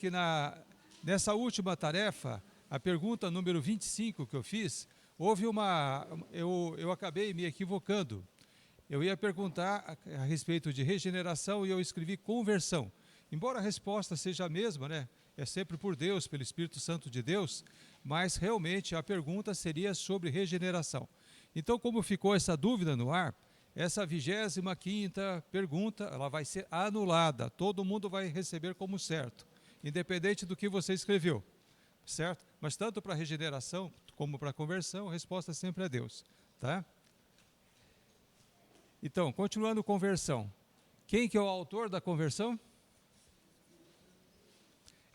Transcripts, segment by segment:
que nessa última tarefa, a pergunta número 25 que eu fiz, eu acabei me equivocando. Eu ia perguntar a respeito de regeneração e eu escrevi conversão. Embora a resposta seja a mesma, né? É sempre por Deus, pelo Espírito Santo de Deus, mas realmente a pergunta seria sobre regeneração. Então, como ficou essa dúvida no ar, essa 25ª pergunta, ela vai ser anulada. Todo mundo vai receber como certo, independente do que você escreveu, certo? Mas tanto para regeneração como para conversão, a resposta sempre é Deus, tá? Então, continuando conversão. Quem que é o autor da conversão?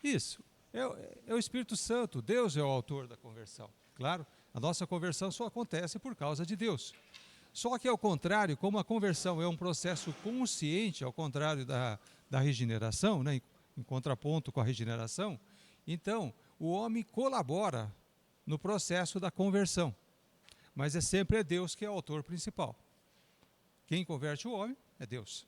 Isso, é o Espírito Santo, Deus é o autor da conversão. Claro, a nossa conversão só acontece por causa de Deus. Só que ao contrário, como a conversão é um processo consciente, ao contrário da regeneração, né, em contraponto com a regeneração, então o homem colabora no processo da conversão. Mas sempre Deus que é o autor principal. Quem converte o homem é Deus.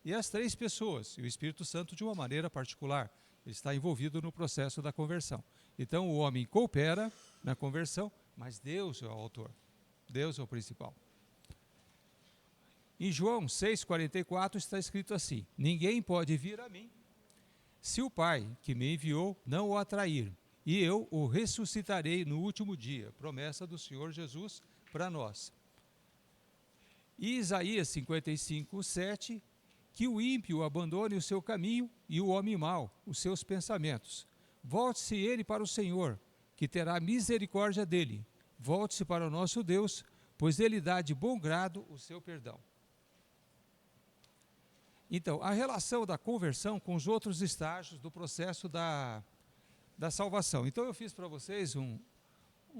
E as três pessoas, e o Espírito Santo de uma maneira particular, ele está envolvido no processo da conversão. Então o homem coopera na conversão, mas Deus é o autor, Deus é o principal. Em João 6,44 está escrito assim: ninguém pode vir a mim, se o Pai que me enviou não o atrair, e eu o ressuscitarei no último dia. Promessa do Senhor Jesus para nós. E Isaías 55:7, que o ímpio abandone o seu caminho e o homem mau, os seus pensamentos. Volte-se ele para o Senhor, que terá misericórdia dele. Volte-se para o nosso Deus, pois ele dá de bom grado o seu perdão. Então, a relação da conversão com os outros estágios do processo da salvação. Então, eu fiz para vocês um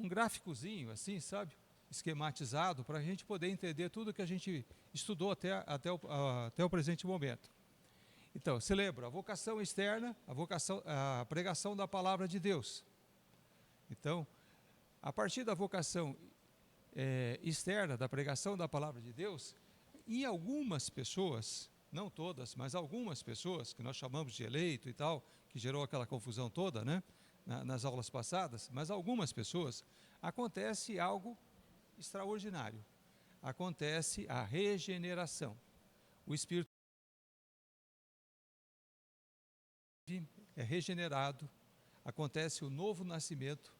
gráficozinho, assim, sabe? Esquematizado, para a gente poder entender tudo que a gente estudou até o presente momento. Então, se lembra, a vocação externa, a pregação da palavra de Deus. Então, a partir da vocação externa, da pregação da palavra de Deus, em algumas pessoas, não todas, mas algumas pessoas, que nós chamamos de eleito e tal, que gerou aquela confusão toda, né, nas aulas passadas, mas algumas pessoas, acontece algo extraordinário. Acontece a regeneração. O espírito é regenerado, acontece o novo nascimento,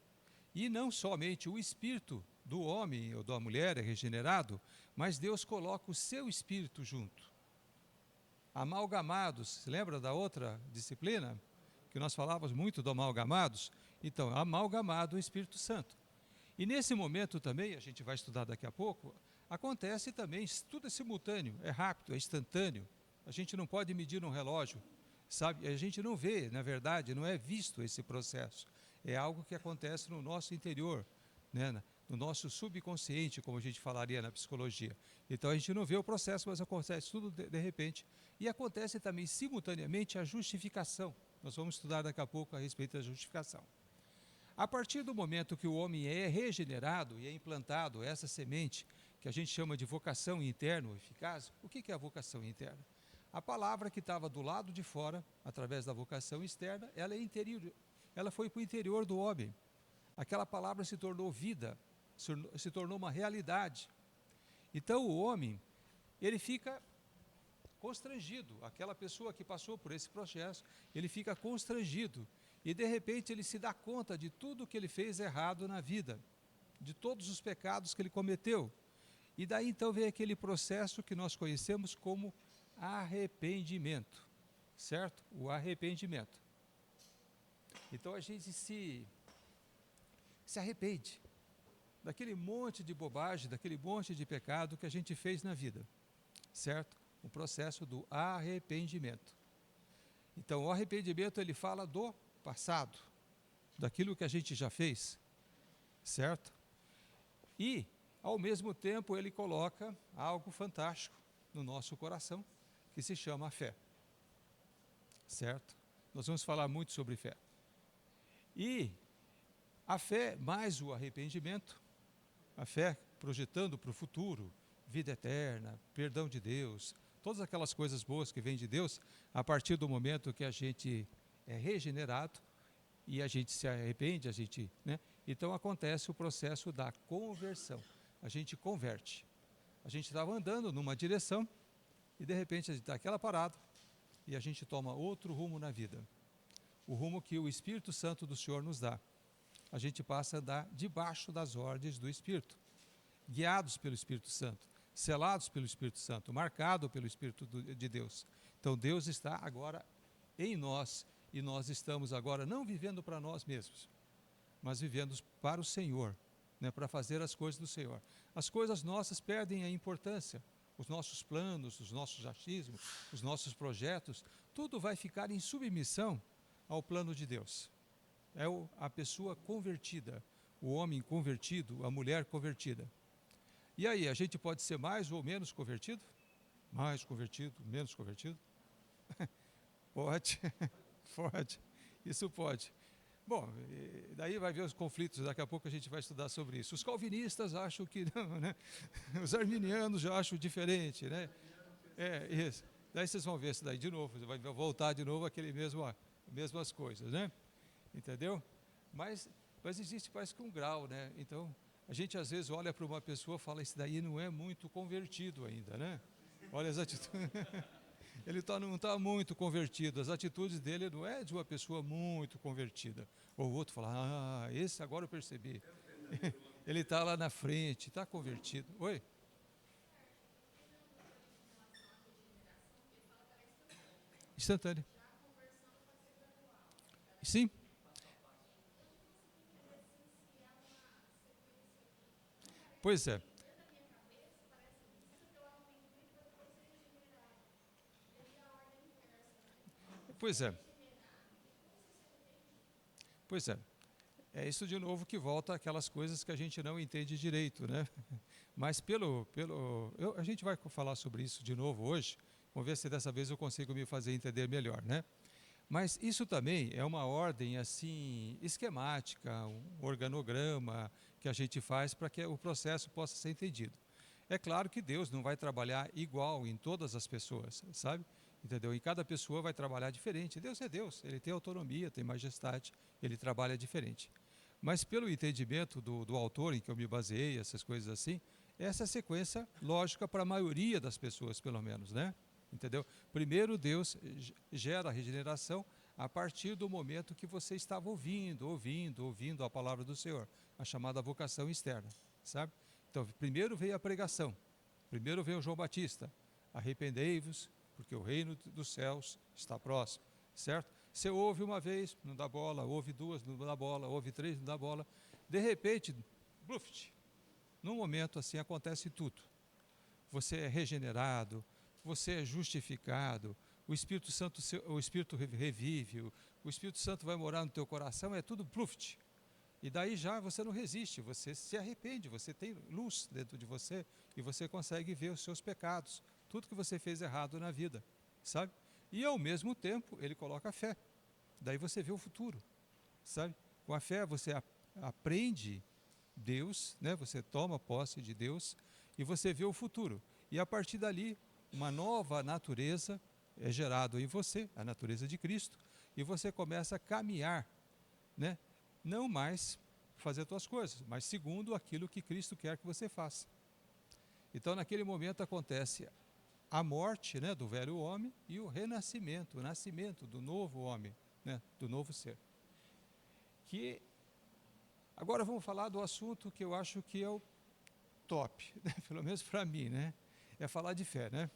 e não somente o espírito do homem ou da mulher é regenerado, mas Deus coloca o seu espírito junto. Amalgamados, se lembra da outra disciplina? Que nós falávamos muito do amalgamados? Então, amalgamado o Espírito Santo. E nesse momento também, a gente vai estudar daqui a pouco, acontece também, tudo é simultâneo, é rápido, é instantâneo. A gente não pode medir num relógio, sabe? A gente não vê, na verdade, não é visto esse processo. É algo que acontece no nosso interior, né? No nosso subconsciente, como a gente falaria na psicologia. Então a gente não vê o processo, mas acontece tudo de repente. E acontece também simultaneamente a justificação. Nós vamos estudar daqui a pouco a respeito da justificação. A partir do momento que o homem é regenerado e é implantado essa semente, que a gente chama de vocação interna ou eficaz, o que é a vocação interna? A palavra que estava do lado de fora, através da vocação externa, ela foi para o interior do homem. Aquela palavra se tornou vida, se tornou uma realidade. Então o homem, ele fica constrangido, aquela pessoa que passou por esse processo, ele fica constrangido. E de repente ele se dá conta de tudo que ele fez errado na vida, de todos os pecados que ele cometeu. E daí então vem aquele processo que nós conhecemos como arrependimento, certo? O arrependimento. Então a gente se arrepende daquele monte de bobagem, daquele monte de pecado que a gente fez na vida, certo? O processo do arrependimento. Então o arrependimento ele fala do passado, daquilo que a gente já fez, certo? E, ao mesmo tempo, ele coloca algo fantástico no nosso coração, que se chama a fé, certo? Nós vamos falar muito sobre fé. E a fé mais o arrependimento, a fé projetando para o futuro, vida eterna, perdão de Deus, todas aquelas coisas boas que vêm de Deus, a partir do momento que a gente é regenerado e a gente se arrepende, né? Então acontece o processo da conversão. A gente converte. A gente estava andando numa direção e de repente a gente dá aquela parada e a gente toma outro rumo na vida. O rumo que o Espírito Santo do Senhor nos dá. A gente passa a andar debaixo das ordens do Espírito, guiados pelo Espírito Santo, selados pelo Espírito Santo, marcado pelo Espírito de Deus. Então Deus está agora em nós e nós estamos agora não vivendo para nós mesmos, mas vivendo para o Senhor, né, para fazer as coisas do Senhor. As coisas nossas perdem a importância, os nossos planos, os nossos achismos, os nossos projetos, tudo vai ficar em submissão ao plano de Deus. É a pessoa convertida, o homem convertido, a mulher convertida. E aí, a gente pode ser mais ou menos convertido? Mais convertido, menos convertido? Pode, pode, isso pode. Bom, daí vai ver os conflitos, daqui a pouco a gente vai estudar sobre isso. Os calvinistas acham que não, né? Os arminianos já acham diferente, né? Isso. Daí vocês vão ver isso daí de novo, vai voltar de novo aquele mesmas coisas, né? Entendeu? Mas existe parece que um grau, né? Então, a gente às vezes olha para uma pessoa e fala, esse daí não é muito convertido ainda, né? Olha as atitudes. Ele não está muito convertido, as atitudes dele não é de uma pessoa muito convertida. Ou o outro fala, esse agora eu percebi. Ele está lá na frente, está convertido. Oi? Instantâneo. Sim. Pois é. Pois é. Pois é. É isso de novo que volta àquelas coisas que a gente não entende direito, né? Mas a gente vai falar sobre isso de novo hoje. Vamos ver se dessa vez eu consigo me fazer entender melhor, né? Mas isso também é uma ordem assim esquemática, um organograma que a gente faz para que o processo possa ser entendido. É claro que Deus não vai trabalhar igual em todas as pessoas, sabe? Entendeu? E cada pessoa vai trabalhar diferente. Deus é Deus, ele tem autonomia, tem majestade, ele trabalha diferente. Mas pelo entendimento do autor em que eu me baseei, essas coisas assim, essa é a sequência lógica para a maioria das pessoas, pelo menos, né? Entendeu? Primeiro Deus gera a regeneração a partir do momento que você estava ouvindo a palavra do Senhor, a chamada vocação externa, sabe? Então, primeiro veio a pregação, primeiro veio João Batista, arrependei-vos, porque o reino dos céus está próximo, certo? Você ouve uma vez, não dá bola, ouve duas, não dá bola, ouve três, não dá bola. De repente, bluft, num momento assim acontece tudo. Você é regenerado, você é justificado, o Espírito Santo, o Espírito revive, o Espírito Santo vai morar no teu coração, é tudo bluft. E daí já você não resiste, você se arrepende, você tem luz dentro de você e você consegue ver os seus pecados, tudo que você fez errado na vida, sabe? E ao mesmo tempo ele coloca a fé, daí você vê o futuro, sabe? Com a fé você aprende Deus, né? Você toma posse de Deus e você vê o futuro. E a partir dali, uma nova natureza é gerada em você, a natureza de Cristo, e você começa a caminhar, né? Não mais fazer as tuas coisas, mas segundo aquilo que Cristo quer que você faça. Então, naquele momento acontece a morte, né, do velho homem e o renascimento, o nascimento do novo homem, né, do novo ser. Que agora vamos falar do assunto que eu acho que é o top, né, pelo menos para mim, né? É falar de fé, né?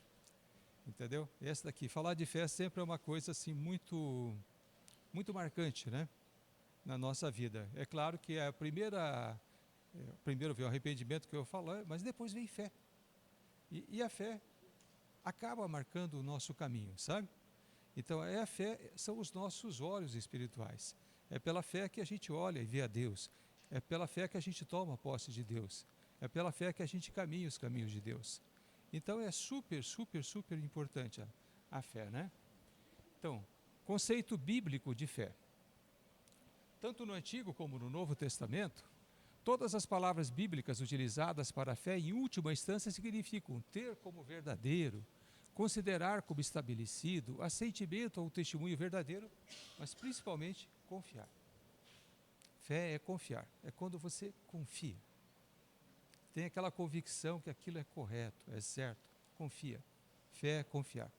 Entendeu? Essa daqui, falar de fé sempre é uma coisa assim muito marcante, né? Na nossa vida. É claro que primeiro vem o arrependimento que eu falo, mas depois vem fé. E a fé acaba marcando o nosso caminho, sabe? Então, a fé são os nossos olhos espirituais. É pela fé que a gente olha e vê a Deus. É pela fé que a gente toma posse de Deus. É pela fé que a gente caminha os caminhos de Deus. Então, é super importante a fé, né? Então, conceito bíblico de fé. Tanto no Antigo como no Novo Testamento, todas as palavras bíblicas utilizadas para a fé, em última instância, significam ter como verdadeiro, considerar como estabelecido, assentimento ao testemunho verdadeiro, mas principalmente confiar. Fé é confiar, é quando você confia. Tem aquela convicção que aquilo é correto, é certo, confia. Fé é confiar.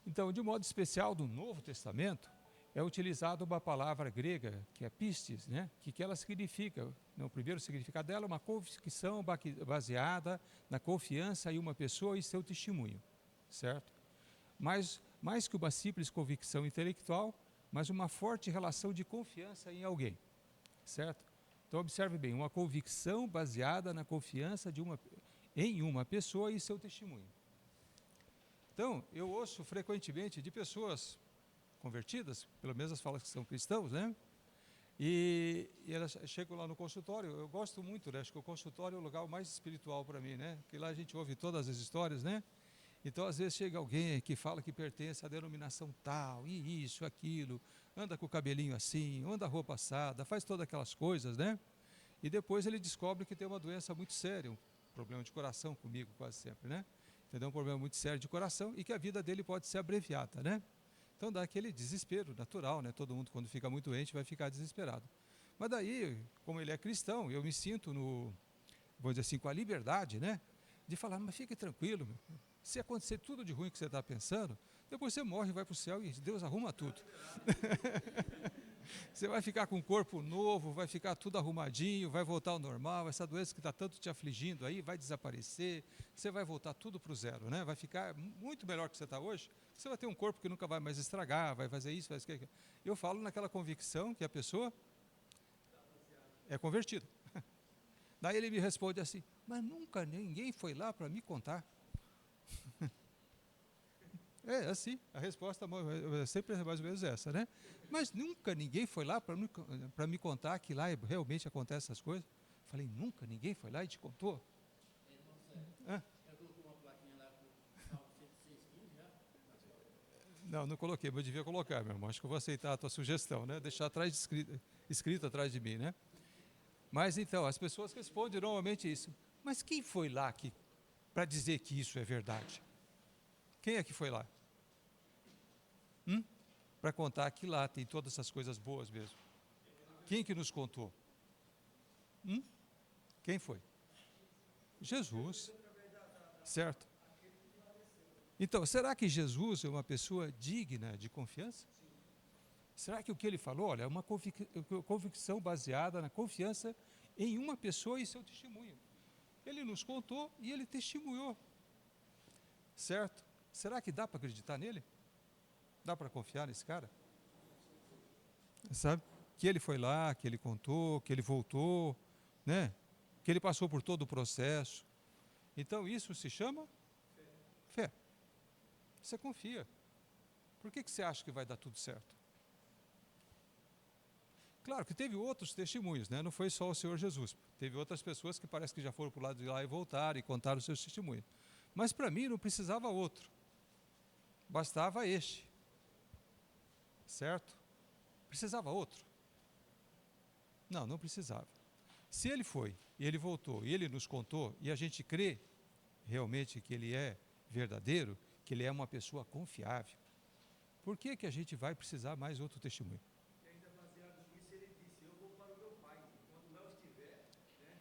Então, de modo especial, no Novo Testamento, é utilizada uma palavra grega, que é pistis, né? Que ela significa, o primeiro significado dela é uma convicção baseada na confiança em uma pessoa e seu testemunho, certo? Mas, mais que uma simples convicção intelectual, mas uma forte relação de confiança em alguém, certo? Então, observe bem, uma convicção baseada na confiança em uma pessoa e seu testemunho. Então, eu ouço frequentemente de pessoas convertidas, pelo menos as falas que são cristãos, né? E elas chegam lá no consultório, eu gosto muito, né? Acho que o consultório é o lugar mais espiritual para mim, né? Porque lá a gente ouve todas as histórias, né? Então, às vezes chega alguém que fala que pertence à denominação tal, e isso, aquilo, anda com o cabelinho assim, anda a roupa assada, faz todas aquelas coisas, né? E depois ele descobre que tem uma doença muito séria, um problema de coração comigo quase sempre, né? Entendeu? Um problema muito sério de coração e que a vida dele pode ser abreviada, né? Então dá aquele desespero natural, né? Todo mundo quando fica muito doente vai ficar desesperado. Mas daí, como ele é cristão, eu me sinto vou dizer assim, com a liberdade, né? De falar, mas fique tranquilo, meu. Se acontecer tudo de ruim que você está pensando, depois você morre, vai para o céu e Deus arruma tudo. Você vai ficar com um corpo novo, vai ficar tudo arrumadinho, vai voltar ao normal, essa doença que está tanto te afligindo aí vai desaparecer, você vai voltar tudo para o zero, né? Vai ficar muito melhor que você está hoje, você vai ter um corpo que nunca vai mais estragar, vai fazer isso, vai fazer aquilo. Eu falo naquela convicção que a pessoa é convertida. Daí ele me responde assim, mas nunca ninguém foi lá para me contar. É assim, a resposta sempre é mais ou menos essa, né? Mas nunca ninguém foi lá para me contar que lá realmente acontecem essas coisas. Falei, nunca ninguém foi lá e te contou? Não coloquei, mas eu devia colocar, meu irmão. Acho que eu vou aceitar a tua sugestão, né? Deixar atrás escrito atrás de mim, né? Mas então, as pessoas respondem normalmente isso. Mas quem foi lá para dizer que isso é verdade? Quem é que foi lá? Para contar que lá tem todas essas coisas boas mesmo. Quem que nos contou? Quem foi? Jesus. Certo? Então, será que Jesus é uma pessoa digna de confiança? Será que o que ele falou, olha, é uma convicção baseada na confiança em uma pessoa e seu testemunho? Ele nos contou e ele testemunhou. Certo? Será que dá para acreditar nele? Dá para confiar nesse cara? Sabe? Que ele foi lá, que ele contou, que ele voltou, né? Que ele passou por todo o processo. Então isso se chama fé. Você confia. Por que você acha que vai dar tudo certo? Claro que teve outros testemunhos, né? Não foi só o Senhor Jesus. Teve outras pessoas que parece que já foram para o lado de lá e voltaram e contaram os seus testemunhos. Mas para mim não precisava outro. Bastava este. Certo? Precisava outro? Não precisava. Se ele foi, e ele voltou, e ele nos contou, e a gente crê realmente que ele é verdadeiro, que ele é uma pessoa confiável, por que a gente vai precisar mais outro testemunho? E ainda baseado nisso, ele disse, eu vou para o meu Pai, e quando lá eu estiver, né,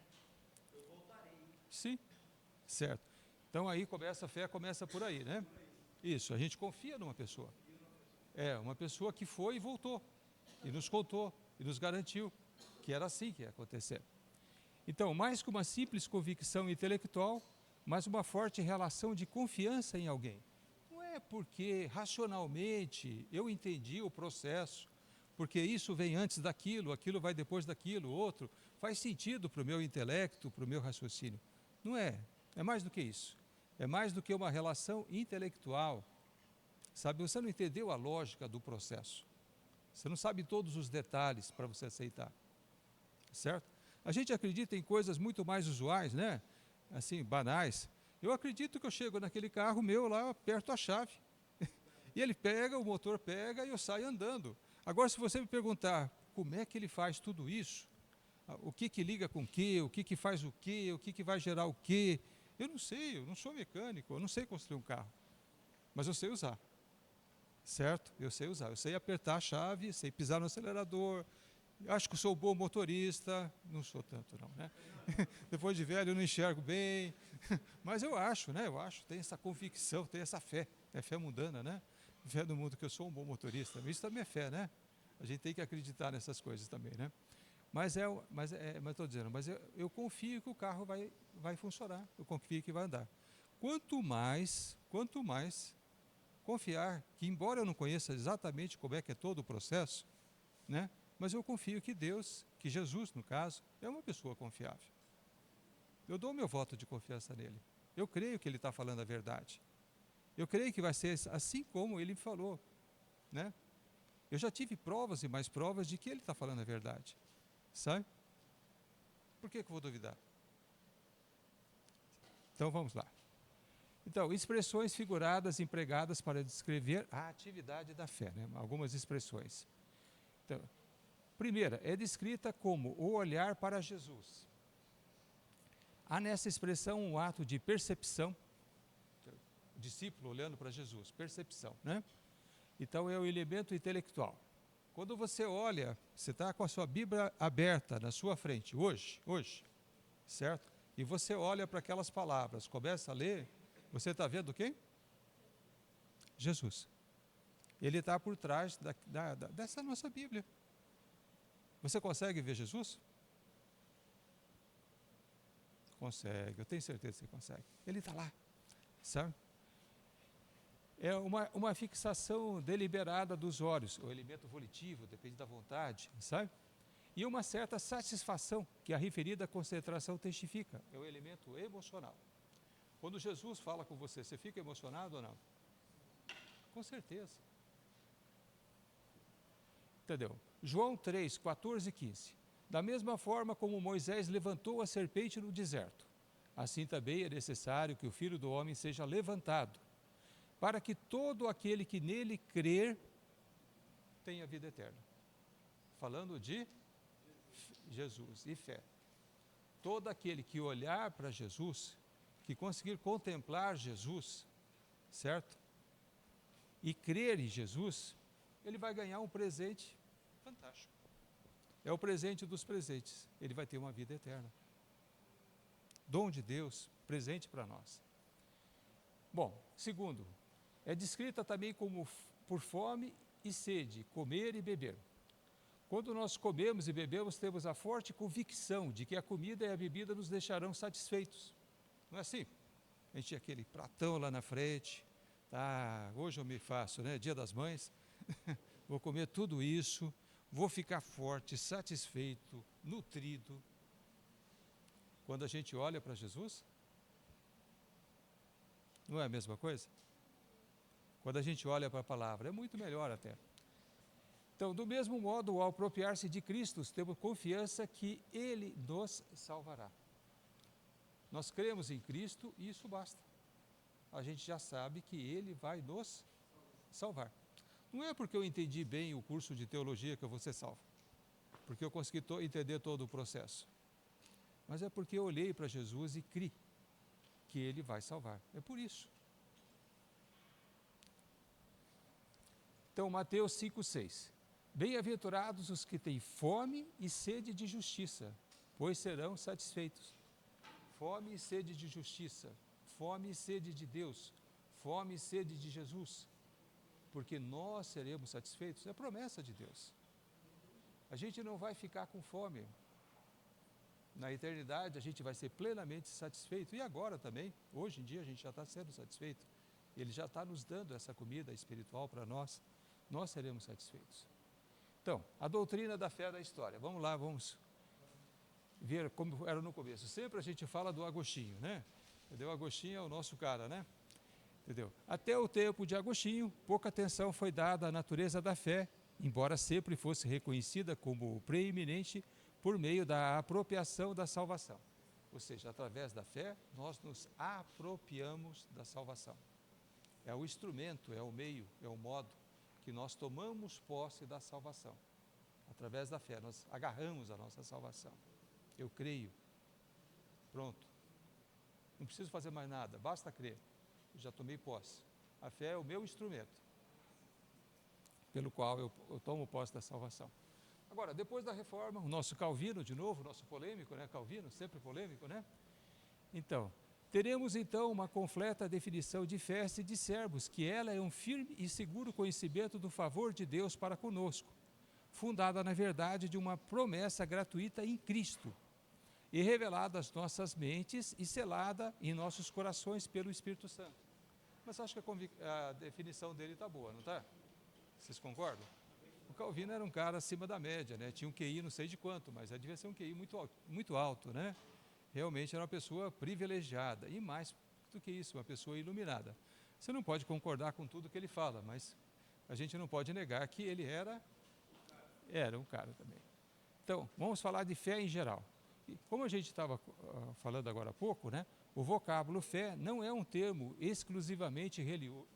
eu voltarei. Sim, certo. Então aí a fé começa por aí, né? Isso, a gente confia numa pessoa. É, uma pessoa que foi e voltou, e nos contou, e nos garantiu que era assim que ia acontecer. Então, mais que uma simples convicção intelectual, mas uma forte relação de confiança em alguém. Não é porque racionalmente eu entendi o processo, porque isso vem antes daquilo, aquilo vai depois daquilo, outro, faz sentido para o meu intelecto, para o meu raciocínio. Não é, é mais do que isso. É mais do que uma relação intelectual. Sabe, você não entendeu a lógica do processo. Você não sabe todos os detalhes para você aceitar. Certo? A gente acredita em coisas muito mais usuais, né? Assim, banais. Eu acredito que eu chego naquele carro meu lá, aperto a chave. E ele pega, o motor pega e eu saio andando. Agora, se você me perguntar como é que ele faz tudo isso, o que liga com o que faz o que vai gerar o quê, Eu não sei, eu não sou mecânico, eu não sei construir um carro, mas eu sei usar, certo? Eu sei usar, eu sei apertar a chave, sei pisar no acelerador, acho que eu sou bom motorista, não sou tanto não, né? Depois de velho eu não enxergo bem, mas eu acho, né? Eu acho, tenho essa convicção, tenho essa fé, é fé mundana, né? Fé do mundo que eu sou um bom motorista, isso também é fé, né? A gente tem que acreditar nessas coisas também, né? Mas estou dizendo, eu confio que o carro vai funcionar, eu confio que vai andar. Quanto mais confiar que, embora eu não conheça exatamente como é que é todo o processo, né? Mas eu confio que Deus, que Jesus, no caso, é uma pessoa confiável. Eu dou meu voto de confiança nele. Eu creio que ele está falando a verdade. Eu creio que vai ser assim como ele me falou, né? Eu já tive provas e mais provas de que ele está falando a verdade, sabe? Por que eu vou duvidar? Então vamos lá. Então, expressões figuradas empregadas para descrever a atividade da fé, né? Algumas expressões. Então, primeira, é descrita como o olhar para Jesus. Há nessa expressão um ato de percepção, o discípulo olhando para Jesus, percepção, né? Então é o elemento intelectual. Quando você olha, você está com a sua Bíblia aberta na sua frente, hoje, certo? E você olha para aquelas palavras, começa a ler, você está vendo quem? Jesus. Ele está por trás dessa nossa Bíblia. Você consegue ver Jesus? Consegue, eu tenho certeza que você consegue. Ele está lá, sabe? É uma fixação deliberada dos olhos, o elemento volitivo, depende da vontade, sabe? E uma certa satisfação que a referida concentração testifica, é o elemento emocional. Quando Jesus fala com você, você fica emocionado ou não? Com certeza. Entendeu? João 3, 14 e 15. Da mesma forma como Moisés levantou a serpente no deserto, assim também é necessário que o Filho do Homem seja levantado, para que todo aquele que nele crer tenha vida eterna. Falando de Jesus e fé. Todo aquele que olhar para Jesus, que conseguir contemplar Jesus, certo? E crer em Jesus, ele vai ganhar um presente fantástico. É o presente dos presentes. Ele vai ter uma vida eterna. Dom de Deus, presente para nós. Bom, segundo, é descrita também como por fome e sede, comer e beber. Quando nós comemos e bebemos, temos a forte convicção de que a comida e a bebida nos deixarão satisfeitos. Não é assim? A gente tinha aquele pratão lá na frente, tá, hoje eu me faço, né? Dia das Mães, vou comer tudo isso, vou ficar forte, satisfeito, nutrido. Quando a gente olha para Jesus, não é a mesma coisa? Quando a gente olha para a palavra, é muito melhor até. Então, do mesmo modo, ao apropriar-se de Cristo, temos confiança que Ele nos salvará. Nós cremos em Cristo e isso basta. A gente já sabe que Ele vai nos salvar. Não é porque eu entendi bem o curso de teologia que eu vou ser salvo, porque eu consegui entender todo o processo, mas é porque eu olhei para Jesus e criei que Ele vai salvar. É por isso. Então, Mateus 5,6. Bem-aventurados os que têm fome e sede de justiça, pois serão satisfeitos. Fome e sede de justiça, fome e sede de Deus, fome e sede de Jesus, porque nós seremos satisfeitos, é promessa de Deus. A gente não vai ficar com fome. Na eternidade a gente vai ser plenamente satisfeito, e agora também, hoje em dia a gente já está sendo satisfeito. Ele já está nos dando essa comida espiritual para nós seremos satisfeitos. Então, a doutrina da fé da história, vamos lá, vamos ver como era no começo. Sempre a gente fala do Agostinho, né? Entendeu? Agostinho é o nosso cara, né? Entendeu? Até o tempo de Agostinho, pouca atenção foi dada à natureza da fé, embora sempre fosse reconhecida como preeminente por meio da apropriação da salvação. Ou seja, através da fé, nós nos apropriamos da salvação. É o instrumento, é o meio, é o modo que nós tomamos posse da salvação. Através da fé, nós agarramos a nossa salvação. Eu creio. Pronto. Não preciso fazer mais nada, basta crer. Eu já tomei posse. A fé é o meu instrumento, pelo qual eu tomo posse da salvação. Agora, depois da reforma, o nosso Calvino, de novo, nosso polêmico, né? Calvino, sempre polêmico, né? Então, teremos então uma completa definição de fé se dissermos que ela é um firme e seguro conhecimento do favor de Deus para conosco, fundada na verdade de uma promessa gratuita em Cristo, e revelada às nossas mentes e selada em nossos corações pelo Espírito Santo. Mas acho que a definição dele está boa, não está? Vocês concordam? O Calvino era um cara acima da média, né? Tinha um QI não sei de quanto, mas devia ser um QI muito alto, né? Realmente era uma pessoa privilegiada, e mais do que isso, uma pessoa iluminada. Você não pode concordar com tudo que ele fala, mas a gente não pode negar que ele era um cara também. Então, vamos falar de fé em geral. E como a gente estava falando agora há pouco, né? O vocábulo fé não é um termo exclusivamente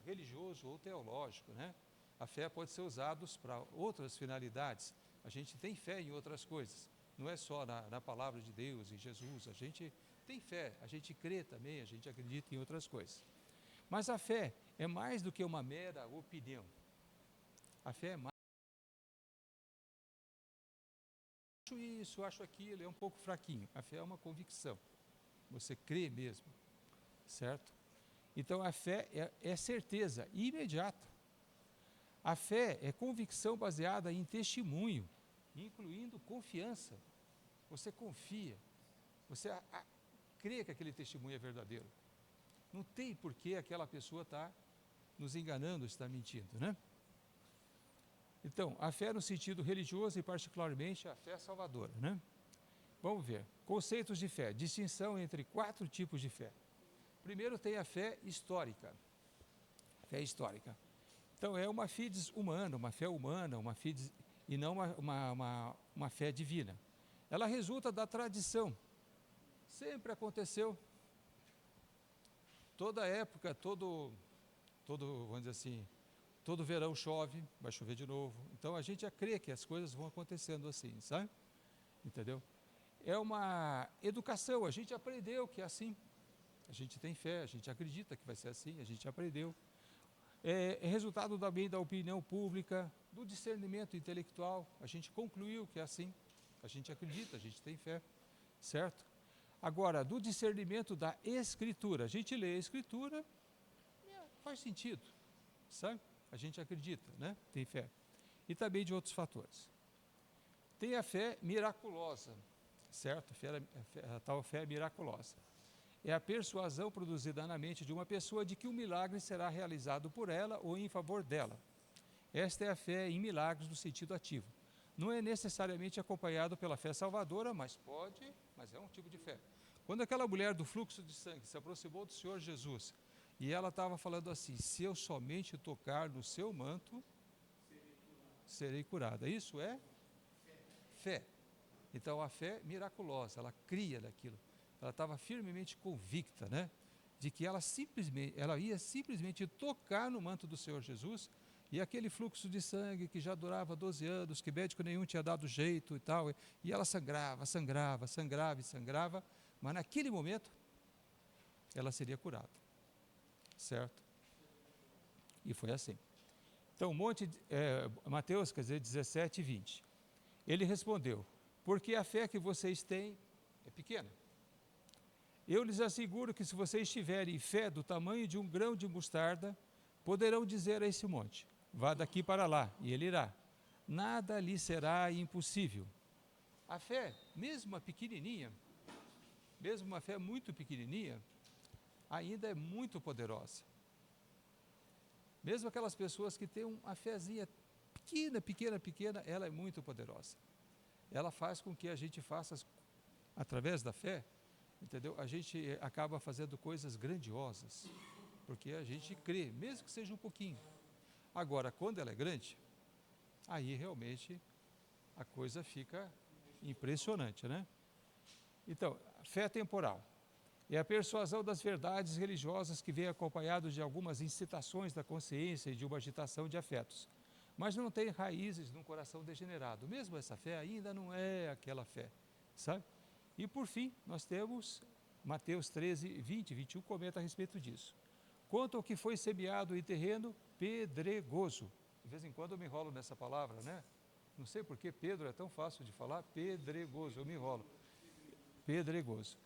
religioso ou teológico, né? A fé pode ser usada para outras finalidades. A gente tem fé em outras coisas. Não é só na palavra de Deus, em Jesus. A gente tem fé, a gente crê também, a gente acredita em outras coisas. Mas a fé é mais do que uma mera opinião. A fé é mais. Acho isso, acho aquilo, é um pouco fraquinho. A fé é uma convicção. Você crê mesmo, certo? Então a fé é certeza imediata. A fé é convicção baseada em testemunho, incluindo confiança. Você confia, você crê que aquele testemunho é verdadeiro. Não tem por que aquela pessoa está nos enganando, está mentindo, né? Então, a fé no sentido religioso e particularmente a fé salvadora, né? Vamos ver. Conceitos de fé. Distinção entre 4 tipos de fé. Primeiro tem a fé histórica. Fé histórica. Então, é uma fides humana, uma fé humana, uma fides, e não uma fé divina. Ela resulta da tradição. Sempre aconteceu. Toda época, vamos dizer assim, todo verão chove, vai chover de novo. Então, a gente já crê que as coisas vão acontecendo assim, sabe? Entendeu? É uma educação, a gente aprendeu que é assim. A gente tem fé, a gente acredita que vai ser assim, a gente aprendeu. É resultado também da opinião pública, do discernimento intelectual. A gente concluiu que é assim. A gente acredita, a gente tem fé, certo? Agora, do discernimento da Escritura. A gente lê a Escritura, faz sentido, sabe? A gente acredita, né? Tem fé. E também de outros fatores. Tem a fé miraculosa, certo? A tal fé miraculosa. É a persuasão produzida na mente de uma pessoa de que o milagre será realizado por ela ou em favor dela. Esta é a fé em milagres no sentido ativo. Não é necessariamente acompanhado pela fé salvadora, mas é um tipo de fé. Quando aquela mulher do fluxo de sangue se aproximou do Senhor Jesus, e ela estava falando assim, se eu somente tocar no seu manto, serei curada. Isso é fé. Então a fé miraculosa, ela cria daquilo. Ela estava firmemente convicta, né, de que ela ia simplesmente tocar no manto do Senhor Jesus, e aquele fluxo de sangue que já durava 12 anos, que médico nenhum tinha dado jeito e tal, e ela sangrava, mas naquele momento ela seria curada, certo? E foi assim. Então, Mateus, 17 e 20. Ele respondeu, porque a fé que vocês têm é pequena. Eu lhes asseguro que se vocês tiverem fé do tamanho de um grão de mostarda, poderão dizer a esse monte, vá daqui para lá, e ele irá. Nada lhe será impossível. A fé, mesmo uma pequenininha, mesmo uma fé muito pequenininha, ainda é muito poderosa. Mesmo aquelas pessoas que têm uma fézinha pequena, ela é muito poderosa. Ela faz com que a gente faça, através da fé, entendeu? A gente acaba fazendo coisas grandiosas, porque a gente crê, mesmo que seja um pouquinho. Agora, quando ela é grande, aí realmente a coisa fica impressionante, né? Então, fé temporal é a persuasão das verdades religiosas que vem acompanhado de algumas incitações da consciência e de uma agitação de afetos, mas não tem raízes num coração degenerado. Mesmo essa fé ainda não é aquela fé, sabe? E por fim, nós temos Mateus 13, 20, 21 comenta a respeito disso. Quanto ao que foi semeado em terreno pedregoso. De vez em quando eu me enrolo nessa palavra, né? Não sei por que Pedro é tão fácil de falar, pedregoso, eu me enrolo. Pedregoso.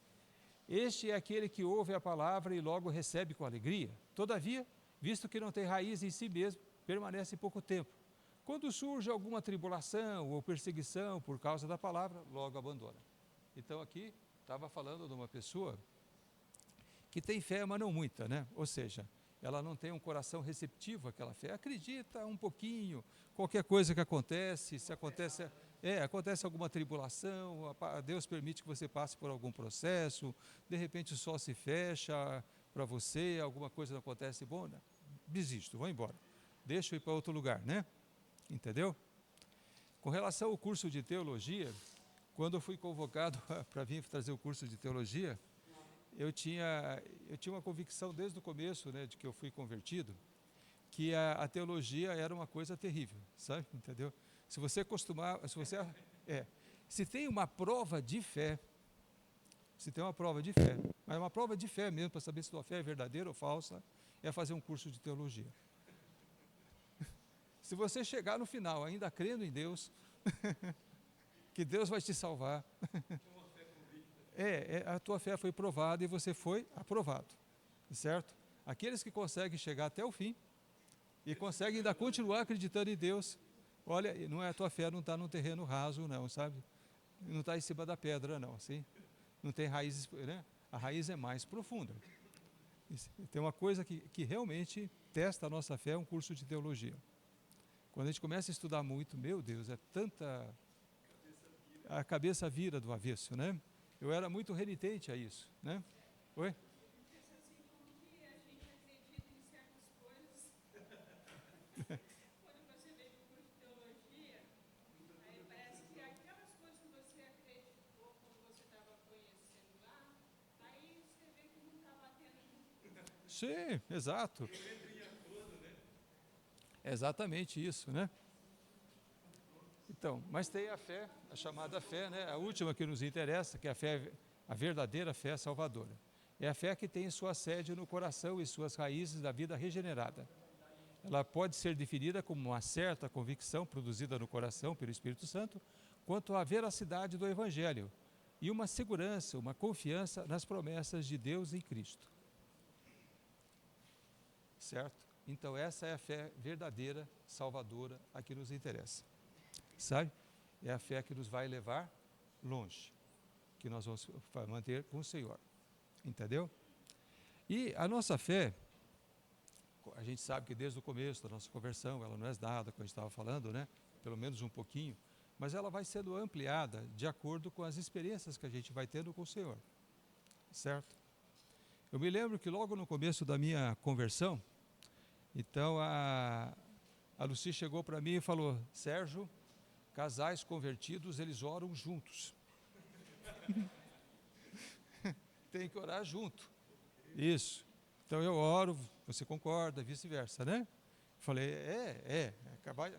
Este é aquele que ouve a palavra e logo recebe com alegria. Todavia, visto que não tem raiz em si mesmo, permanece pouco tempo. Quando surge alguma tribulação ou perseguição por causa da palavra, logo abandona. Então aqui estava falando de uma pessoa que tem fé, mas não muita, né? Ou seja, ela não tem um coração receptivo àquela fé, acredita um pouquinho, qualquer coisa que acontece, se acontece, acontece alguma tribulação, Deus permite que você passe por algum processo, de repente o sol se fecha para você, alguma coisa não acontece, bom, né? Desisto, vou embora, deixa eu ir para outro lugar, né? Entendeu? Com relação ao curso de teologia, quando eu fui convocado para vir trazer o curso de teologia, eu tinha uma convicção desde o começo, né, de que eu fui convertido, que a teologia era uma coisa terrível, sabe? Entendeu? Se você se tem uma prova de fé, mas uma prova de fé mesmo, para saber se sua fé é verdadeira ou falsa, é fazer um curso de teologia. Se você chegar no final ainda crendo em Deus, que Deus vai te salvar, a tua fé foi provada e você foi aprovado, certo? Aqueles que conseguem chegar até o fim e conseguem ainda continuar acreditando em Deus, olha, não é, a tua fé não está num terreno raso não, sabe? Não está em cima da pedra não, assim? Não tem raízes, né? A raiz é mais profunda. Tem uma coisa que realmente testa a nossa fé, é um curso de teologia. Quando a gente começa a estudar muito, meu Deus, é tanta... A cabeça vira do avesso, né? Eu era muito renitente a isso, né? Oi? Quando você veio para o curso de teologia, aí parece que aquelas coisas que você acreditou quando você estava conhecendo lá, aí você vê que não está batendo muito. Sim, exato. É exatamente isso, né? Então, mas tem a fé, a chamada fé, né? A última que nos interessa, que é a fé, a verdadeira fé salvadora. É a fé que tem sua sede no coração e suas raízes da vida regenerada. Ela pode ser definida como uma certa convicção produzida no coração pelo Espírito Santo quanto à veracidade do Evangelho e uma segurança, uma confiança nas promessas de Deus em Cristo. Certo? Então essa é a fé verdadeira, salvadora, a que nos interessa. Sabe? É a fé que nos vai levar longe, que nós vamos manter com o Senhor. Entendeu? E a nossa fé, a gente sabe que desde o começo da nossa conversão, ela não é dada, como a gente estava falando, né? Pelo menos um pouquinho, mas ela vai sendo ampliada de acordo com as experiências que a gente vai tendo com o Senhor. Certo? Eu me lembro que logo no começo da minha conversão, então a Lucy chegou para mim e falou: Sérgio, casais convertidos, eles oram juntos. Tem que orar junto. Isso. Então eu oro, você concorda, vice-versa, né? Falei,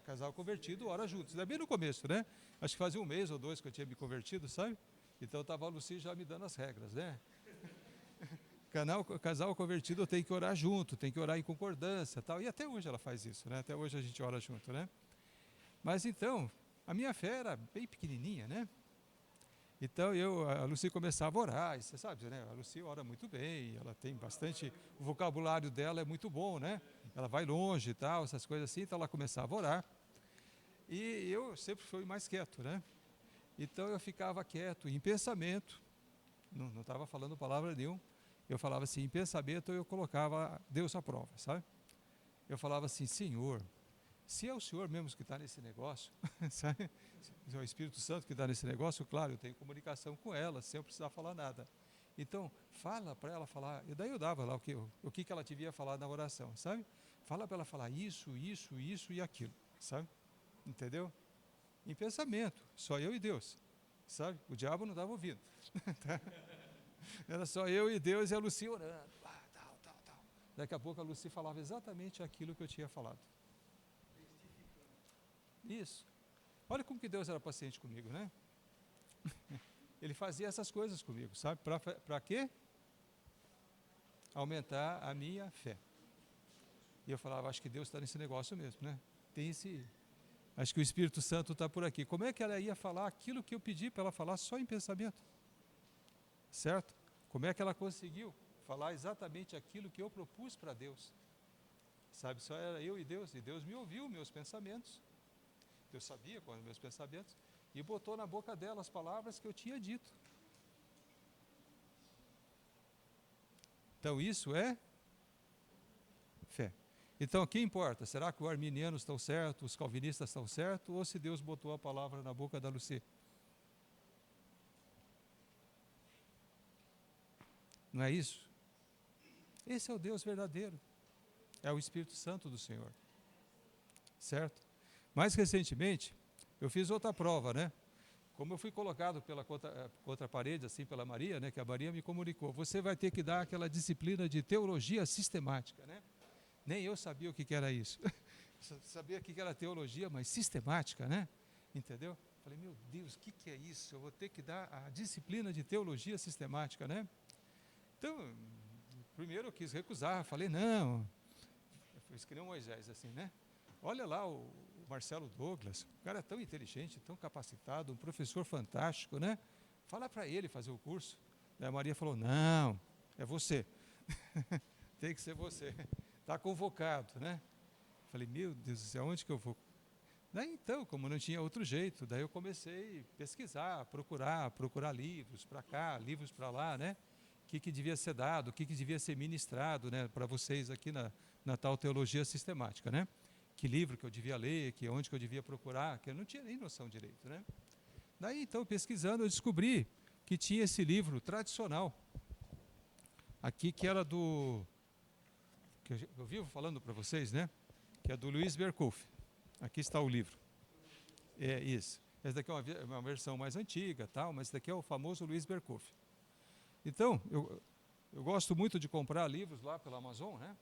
casal convertido ora juntos. Ainda bem no começo, né? Acho que fazia 1 mês ou 2 que eu tinha me convertido, sabe? Então estava a Lucy já me dando as regras, né? Casal convertido tem que orar junto, tem que orar em concordância, tal. E até hoje ela faz isso, né? Até hoje a gente ora junto, né? Mas então, a minha fé era bem pequenininha, né? Então a Lucy começava a orar, e você sabe, né? A Lucy ora muito bem, ela tem bastante, o vocabulário dela é muito bom, né? Ela vai longe e tal, essas coisas assim, então ela começava a orar. E eu sempre fui mais quieto, né? Então eu ficava quieto, em pensamento, não estava falando palavra nenhuma, eu falava assim, em pensamento eu colocava Deus à prova, sabe? Eu falava assim, Senhor, se é o Senhor mesmo que está nesse negócio, sabe? Se é o Espírito Santo que está nesse negócio, claro, eu tenho comunicação com ela, sem eu precisar falar nada. Então, fala para ela falar, e daí eu dava lá o que ela devia falar na oração, sabe? Fala para ela falar isso e aquilo, sabe? Entendeu? Em pensamento, só eu e Deus, sabe? O diabo não estava ouvindo. Era só eu e Deus e a Lucy orando, tal. Daqui a pouco a Lucy falava exatamente aquilo que eu tinha falado. Isso. Olha como que Deus era paciente comigo, né? Ele fazia essas coisas comigo, sabe? Para quê? aumentar a minha fé. E eu falava, acho que Deus está nesse negócio mesmo, né? Acho que o Espírito Santo está por aqui. Como é que ela ia falar aquilo que eu pedi para ela falar só em pensamento? Certo? Como é que ela conseguiu falar exatamente aquilo que eu propus para Deus? Sabe, só era eu e Deus me ouviu, meus pensamentos. Deus sabia quais eram meus pensamentos e botou na boca dela as palavras que eu tinha dito. Então isso é fé. Então o que importa? Será que os arminianos estão certos, os calvinistas estão certos, ou se Deus botou a palavra na boca da Lucy? Não é isso? Esse é o Deus verdadeiro. É o Espírito Santo do Senhor. Certo? Mais recentemente, eu fiz outra prova, né? Como eu fui colocado pela contra parede, assim, pela Maria, né? Que a Maria me comunicou. Você vai ter que dar aquela disciplina de teologia sistemática, né? Nem eu sabia o que era isso. Sabia o que era teologia, mas sistemática, né? Entendeu? Falei, meu Deus, o que é isso? Eu vou ter que dar a disciplina de teologia sistemática, né? Então, primeiro eu quis recusar. Falei, não. Eu fiz que nem o Moisés, assim, né? Olha lá o Marcelo Douglas, o cara é tão inteligente, tão capacitado, um professor fantástico, né? Fala para ele fazer o curso. Daí a Maria falou, não, é você. Tem que ser você. Está convocado, né? Falei, meu Deus do céu, onde que eu vou? Daí então, como não tinha outro jeito, daí eu comecei a pesquisar, procurar livros para cá, livros para lá, né? O que devia ser dado, o que devia ser ministrado, né? Para vocês aqui na tal teologia sistemática, né? Que livro que eu devia ler, onde que eu devia procurar, que eu não tinha nem noção direito, né? Daí então, pesquisando, eu descobri que tinha esse livro tradicional, aqui que era que eu vivo falando para vocês, né? Que é do Luiz Berkhoff. Aqui está o livro. É isso. Essa daqui é uma versão mais antiga, tal, mas esse daqui é o famoso Luiz Berkhoff. Então, eu gosto muito de comprar livros lá pela Amazon, né?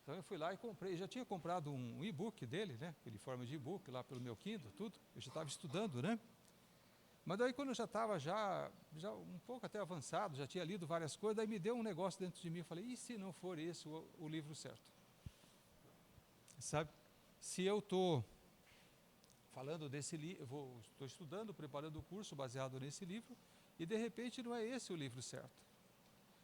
Então eu fui lá e comprei, já tinha comprado um e-book dele, né? Aquele forma de e-book lá pelo meu Kindle, tudo. Eu já estava estudando, né? Mas daí quando eu já estava já um pouco até avançado, já tinha lido várias coisas, daí me deu um negócio dentro de mim, eu falei, e se não for esse o livro certo? Sabe? Se eu estou falando desse livro, estou estudando, preparando o curso baseado nesse livro, e de repente não é esse o livro certo.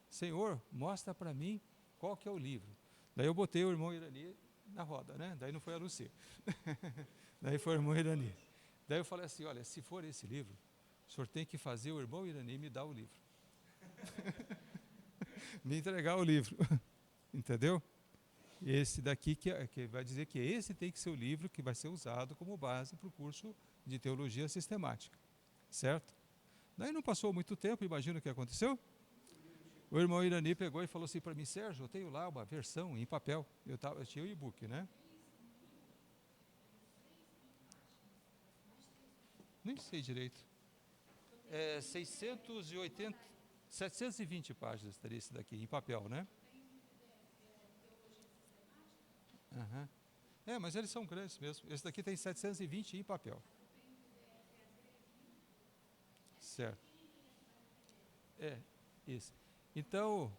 Senhor, mostra para mim qual que é o livro. Daí eu botei o irmão Irani na roda, né? Daí não foi a Lucy. Daí foi o irmão Irani. Daí eu falei assim, olha, se for esse livro, o senhor tem que fazer o irmão Irani me dar o livro. Me entregar o livro. Entendeu? Esse daqui que vai dizer que esse tem que ser o livro que vai ser usado como base para o curso de teologia sistemática. Certo? Daí não passou muito tempo, imagina o que aconteceu. O irmão Irani pegou e falou assim para mim, Sérgio, eu tenho lá uma versão em papel. Eu tinha o e-book, né? Nem sei direito. 720 páginas teria esse daqui, em papel, né? Uhum. Mas eles são grandes mesmo. Esse daqui tem 720 em papel. Certo. Isso. Então,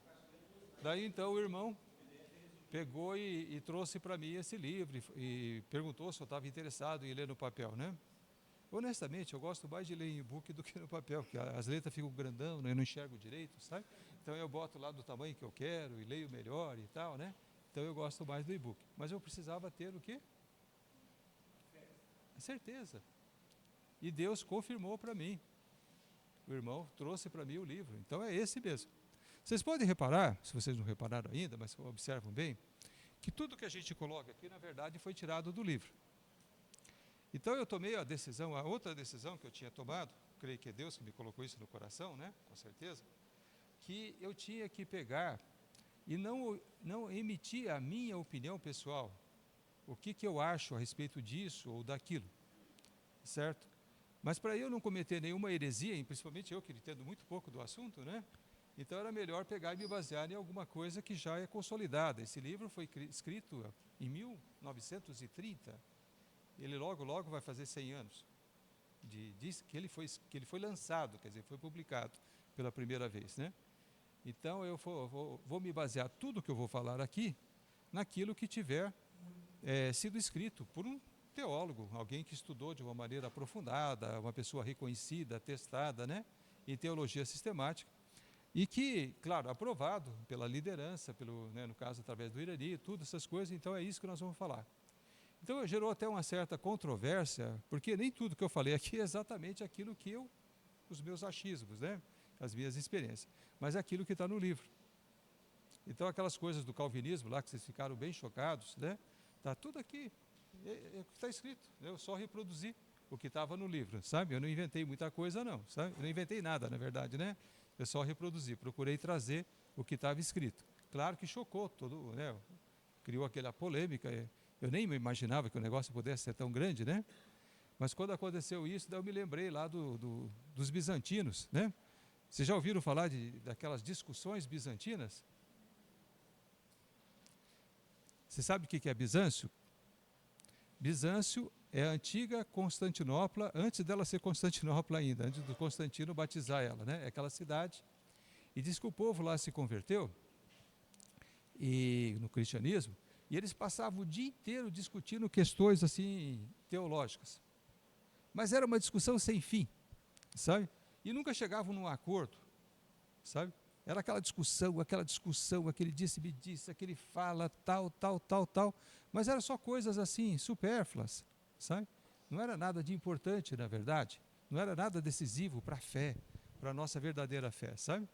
daí então o irmão pegou e trouxe para mim esse livro e perguntou se eu estava interessado em ler no papel, né? Honestamente, eu gosto mais de ler em e-book do que no papel, porque as letras ficam grandão, né? Eu não enxergo direito, sabe? Então eu boto lá do tamanho que eu quero e leio melhor e tal, né? Então eu gosto mais do e-book. Mas eu precisava ter o quê? Certeza. E Deus confirmou para mim. O irmão trouxe para mim o livro. Então é esse mesmo. Vocês podem reparar, se vocês não repararam ainda, mas observam bem, que tudo que a gente coloca aqui, na verdade, foi tirado do livro. Então eu tomei a outra decisão que eu tinha tomado, creio que é Deus que me colocou isso no coração, né? Com certeza, que eu tinha que pegar e não emitir a minha opinião pessoal, o que eu acho a respeito disso ou daquilo, certo? Mas para eu não cometer nenhuma heresia, principalmente eu que entendo muito pouco do assunto, né? Então era melhor pegar e me basear em alguma coisa que já é consolidada. Esse livro foi escrito em 1930, ele logo vai fazer 100 anos, diz que ele foi lançado, quer dizer, foi publicado pela primeira vez, né? Então, eu vou me basear tudo que eu vou falar aqui naquilo que tiver sido escrito por um teólogo, alguém que estudou de uma maneira aprofundada, uma pessoa reconhecida, testada, né, em teologia sistemática, e que, claro, aprovado pela liderança, no caso, através do Irani, tudo essas coisas. Então, é isso que nós vamos falar. Então, gerou até uma certa controvérsia, porque nem tudo que eu falei aqui é exatamente aquilo que os meus achismos, né, as minhas experiências, mas é aquilo que está no livro. Então, aquelas coisas do calvinismo lá, que vocês ficaram bem chocados, né, está tudo aqui, é o que está escrito. Eu só reproduzi o que estava no livro, sabe? Eu não inventei muita coisa, não, sabe? Eu não inventei nada, na verdade, né? Eu só reproduzi, procurei trazer o que estava escrito. Claro que chocou todo, né? Criou aquela polêmica. Eu nem imaginava que o negócio pudesse ser tão grande, né? Mas quando aconteceu isso, daí eu me lembrei lá dos bizantinos, né? Vocês já ouviram falar daquelas discussões bizantinas? Você sabe o que é Bizâncio? Bizâncio é a antiga Constantinopla, antes dela ser Constantinopla ainda, antes do Constantino batizar ela, né? É aquela cidade. E diz que o povo lá se converteu no cristianismo, e eles passavam o dia inteiro discutindo questões assim teológicas. Mas era uma discussão sem fim, sabe? E nunca chegavam num acordo, sabe? Era aquela discussão, aquele disse-me disse, aquele fala, tal, mas eram só coisas assim, supérfluas, sabe? Não era nada de importante, na verdade, não era nada decisivo para a fé, para a nossa verdadeira fé, sabe?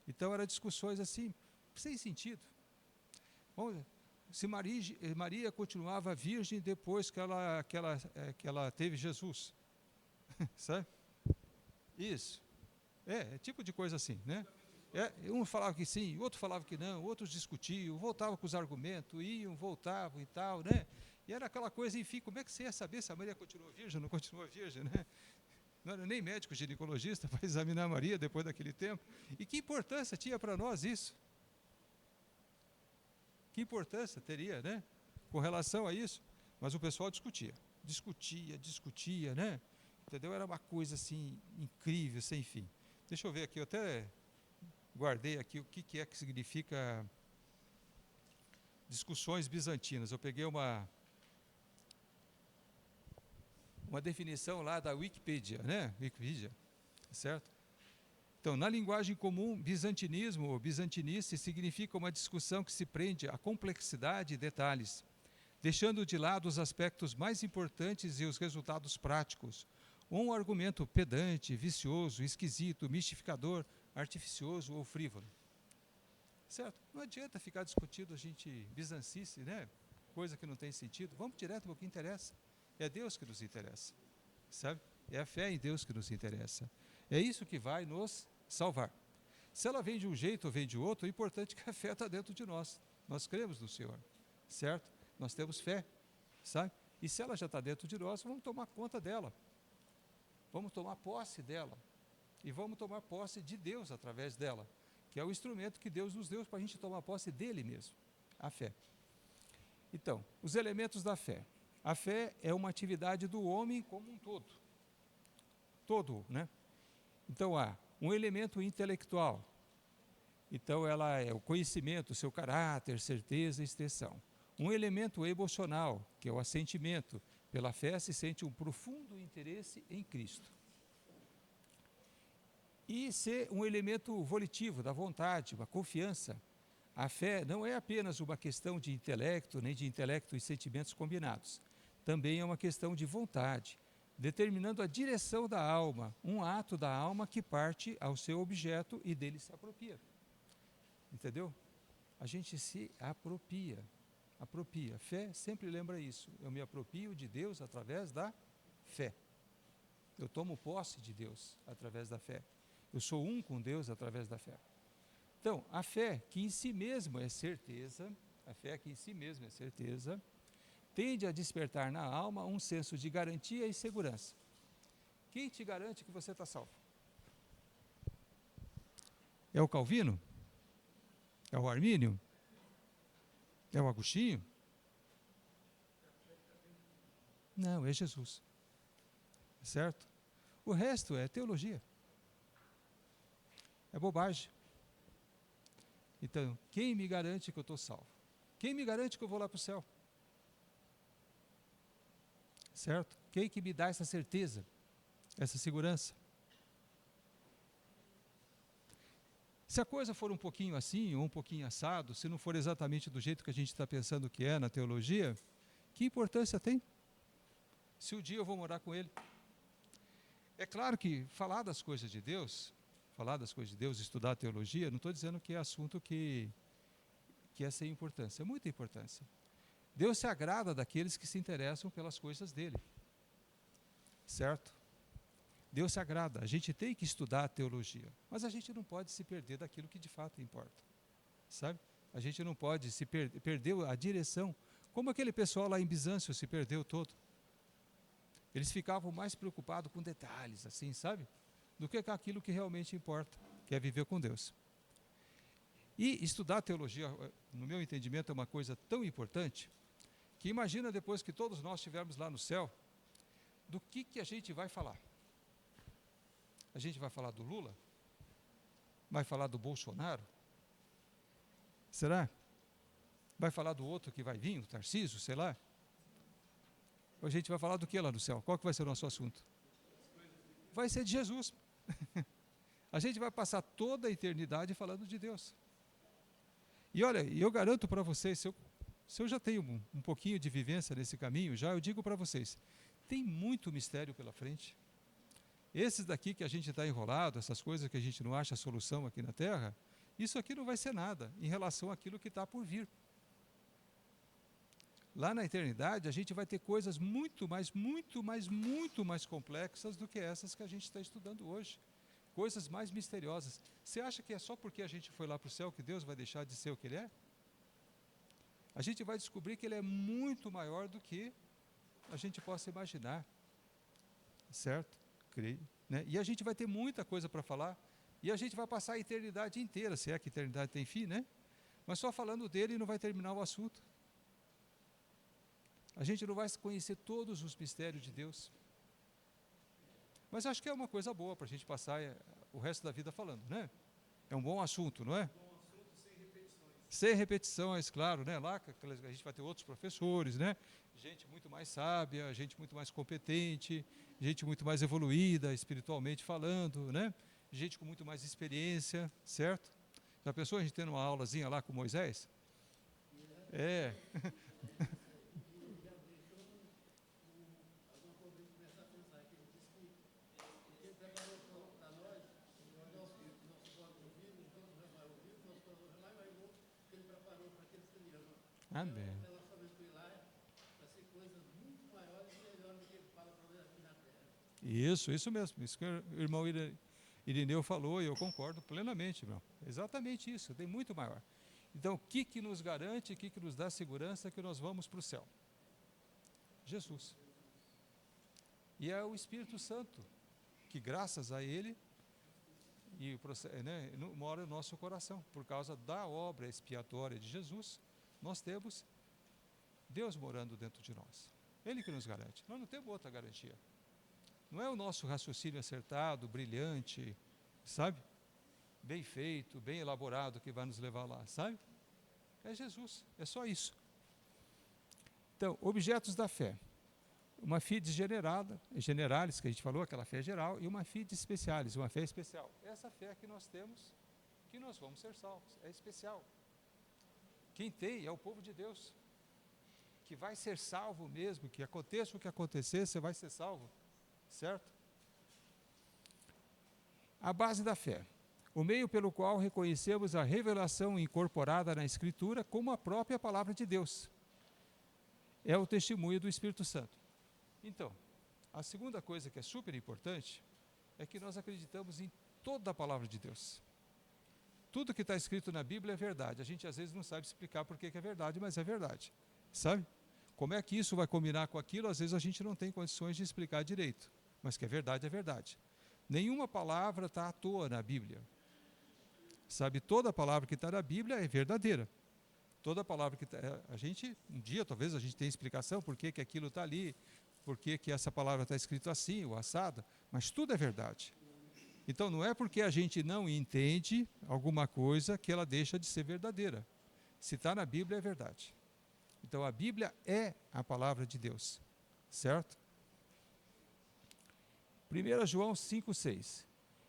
Então eram discussões assim, sem sentido. Bom, se Maria continuava virgem depois que ela teve Jesus, sabe? Isso, é tipo de coisa assim, né? Um falava que sim, o outro falava que não, outros discutiam, voltavam com os argumentos, iam, voltavam e tal, né? E era aquela coisa, enfim, como é que você ia saber se a Maria continuou virgem ou não continuou virgem, né? Não era nem médico ginecologista para examinar a Maria depois daquele tempo. E que importância tinha para nós isso? Que importância teria, né? Com relação a isso? Mas o pessoal discutia, né? Entendeu? Era uma coisa assim, incrível, sem fim. Deixa eu ver aqui, eu até guardei aqui o que é que significa discussões bizantinas. Eu peguei uma definição lá da Wikipedia, né? Wikipedia, certo? Então, na linguagem comum, bizantinismo ou bizantinice significa uma discussão que se prende à complexidade e detalhes, deixando de lado os aspectos mais importantes e os resultados práticos, ou um argumento pedante, vicioso, esquisito, mistificador, artificioso ou frívolo. Certo? Não adianta ficar discutindo a gente bizancice, né? Coisa que não tem sentido. Vamos direto para o que interessa. É Deus que nos interessa, sabe? É a fé em Deus que nos interessa. É isso que vai nos salvar. Se ela vem de um jeito ou vem de outro, o importante é que a fé está dentro de nós. Nós cremos no Senhor, certo? Nós temos fé, sabe? E se ela já está dentro de nós, vamos tomar conta dela. Vamos tomar posse dela. E vamos tomar posse de Deus através dela, que é o instrumento que Deus nos deu para a gente tomar posse dele mesmo, a fé. Então, os elementos da fé. A fé é uma atividade do homem como um todo. Todo, né? Então, há um elemento intelectual. Então, ela é o conhecimento, o seu caráter, certeza e extensão. Um elemento emocional, que é o assentimento. Pela fé se sente um profundo interesse em Cristo. E ser um elemento volitivo, da vontade, uma confiança. A fé não é apenas uma questão de intelecto, nem de intelecto e sentimentos combinados. Também é uma questão de vontade, determinando a direção da alma, um ato da alma que parte ao seu objeto e dele se apropria. Entendeu? A gente se apropria. Fé sempre lembra isso. Eu me aproprio de Deus através da fé. Eu tomo posse de Deus através da fé. Eu sou um com Deus através da fé. Então, a fé que em si mesmo é certeza, tende a despertar na alma um senso de garantia e segurança. Quem te garante que você está salvo? É o Calvino? É o Armínio? É o Agostinho? Não, é Jesus. Certo? O resto é teologia. É bobagem. Então, quem me garante que eu estou salvo? Quem me garante que eu vou lá para o céu? Certo? Quem que me dá essa certeza, essa segurança? Se a coisa for um pouquinho assim, ou um pouquinho assado, se não for exatamente do jeito que a gente está pensando que é na teologia, que importância tem? Se o dia eu vou morar com ele. É claro que falar das coisas de Deus, estudar a teologia, não estou dizendo que é assunto que é sem importância, é muita importância. Deus se agrada daqueles que se interessam pelas coisas dele, certo? Deus se agrada, a gente tem que estudar a teologia, mas a gente não pode se perder daquilo que de fato importa, sabe? A gente não pode se perder a direção, como aquele pessoal lá em Bizâncio se perdeu todo. Eles ficavam mais preocupados com detalhes, assim, sabe? Do que com aquilo que realmente importa, que é viver com Deus. E estudar teologia, no meu entendimento, é uma coisa tão importante, que imagina depois que todos nós estivermos lá no céu, do que a gente vai falar? A gente vai falar do Lula? Vai falar do Bolsonaro? Será? Vai falar do outro que vai vir, o Tarcísio, sei lá? Ou a gente vai falar do que lá no céu? Qual que vai ser o nosso assunto? Vai ser de Jesus. A gente vai passar toda a eternidade falando de Deus. E olha, eu garanto para vocês, se eu já tenho um pouquinho de vivência nesse caminho, eu digo para vocês, tem muito mistério pela frente. Esses daqui que a gente está enrolado, essas coisas que a gente não acha solução aqui na Terra, isso aqui não vai ser nada em relação àquilo que está por vir. Lá na eternidade, a gente vai ter coisas muito mais complexas do que essas que a gente está estudando hoje. Coisas mais misteriosas. Você acha que é só porque a gente foi lá para o céu que Deus vai deixar de ser o que Ele é? A gente vai descobrir que Ele é muito maior do que a gente possa imaginar. Certo? Creio. Né? E a gente vai ter muita coisa para falar. E a gente vai passar a eternidade inteira, se é que a eternidade tem fim, né? Mas só falando dele não vai terminar o assunto. A gente não vai conhecer todos os mistérios de Deus. Mas acho que é uma coisa boa para a gente passar o resto da vida falando, né? É um bom assunto, não é? Bom assunto sem repetições. Sem repetições, claro, né? Lá a gente vai ter outros professores, né? Gente muito mais sábia, gente muito mais competente, gente muito mais evoluída espiritualmente falando, né? Gente com muito mais experiência, certo? Já pensou a gente tendo uma aulazinha lá com Moisés? É. Amém. Isso mesmo. Isso que o irmão Irineu falou e eu concordo plenamente, irmão. Exatamente isso, tem muito maior. Então, o que nos garante, o que nos dá segurança que nós vamos para o céu? Jesus. E é o Espírito Santo, que graças a Ele mora no nosso coração. Por causa da obra expiatória de Jesus, nós temos Deus morando dentro de nós. Ele que nos garante. Nós não temos outra garantia. Não é o nosso raciocínio acertado, brilhante, sabe? Bem feito, bem elaborado que vai nos levar lá, sabe? É Jesus, é só isso. Então, objetos da fé. Uma fides generalis, que a gente falou, aquela fé geral, e uma fides specialis, uma fé especial. Essa fé que nós temos, que nós vamos ser salvos, é especial. Quem tem é o povo de Deus, que vai ser salvo mesmo, que aconteça o que acontecer, você vai ser salvo, certo? A base da fé, o meio pelo qual reconhecemos a revelação incorporada na Escritura como a própria palavra de Deus. É o testemunho do Espírito Santo. Então, a segunda coisa que é super importante é que nós acreditamos em toda a palavra de Deus. Tudo que está escrito na Bíblia é verdade. A gente às vezes não sabe explicar por que é verdade, mas é verdade. Sabe? Como é que isso vai combinar com aquilo? Às vezes a gente não tem condições de explicar direito. Mas que é verdade, é verdade. Nenhuma palavra está à toa na Bíblia. Sabe, toda palavra que está na Bíblia é verdadeira. Toda palavra que a gente, um dia talvez a gente tenha explicação por que aquilo está ali, por que essa palavra está escrito assim, o assado, mas tudo é verdade. Então, não é porque a gente não entende alguma coisa que ela deixa de ser verdadeira. Se está na Bíblia, é verdade. Então, a Bíblia é a palavra de Deus, certo? 1 João 5,6.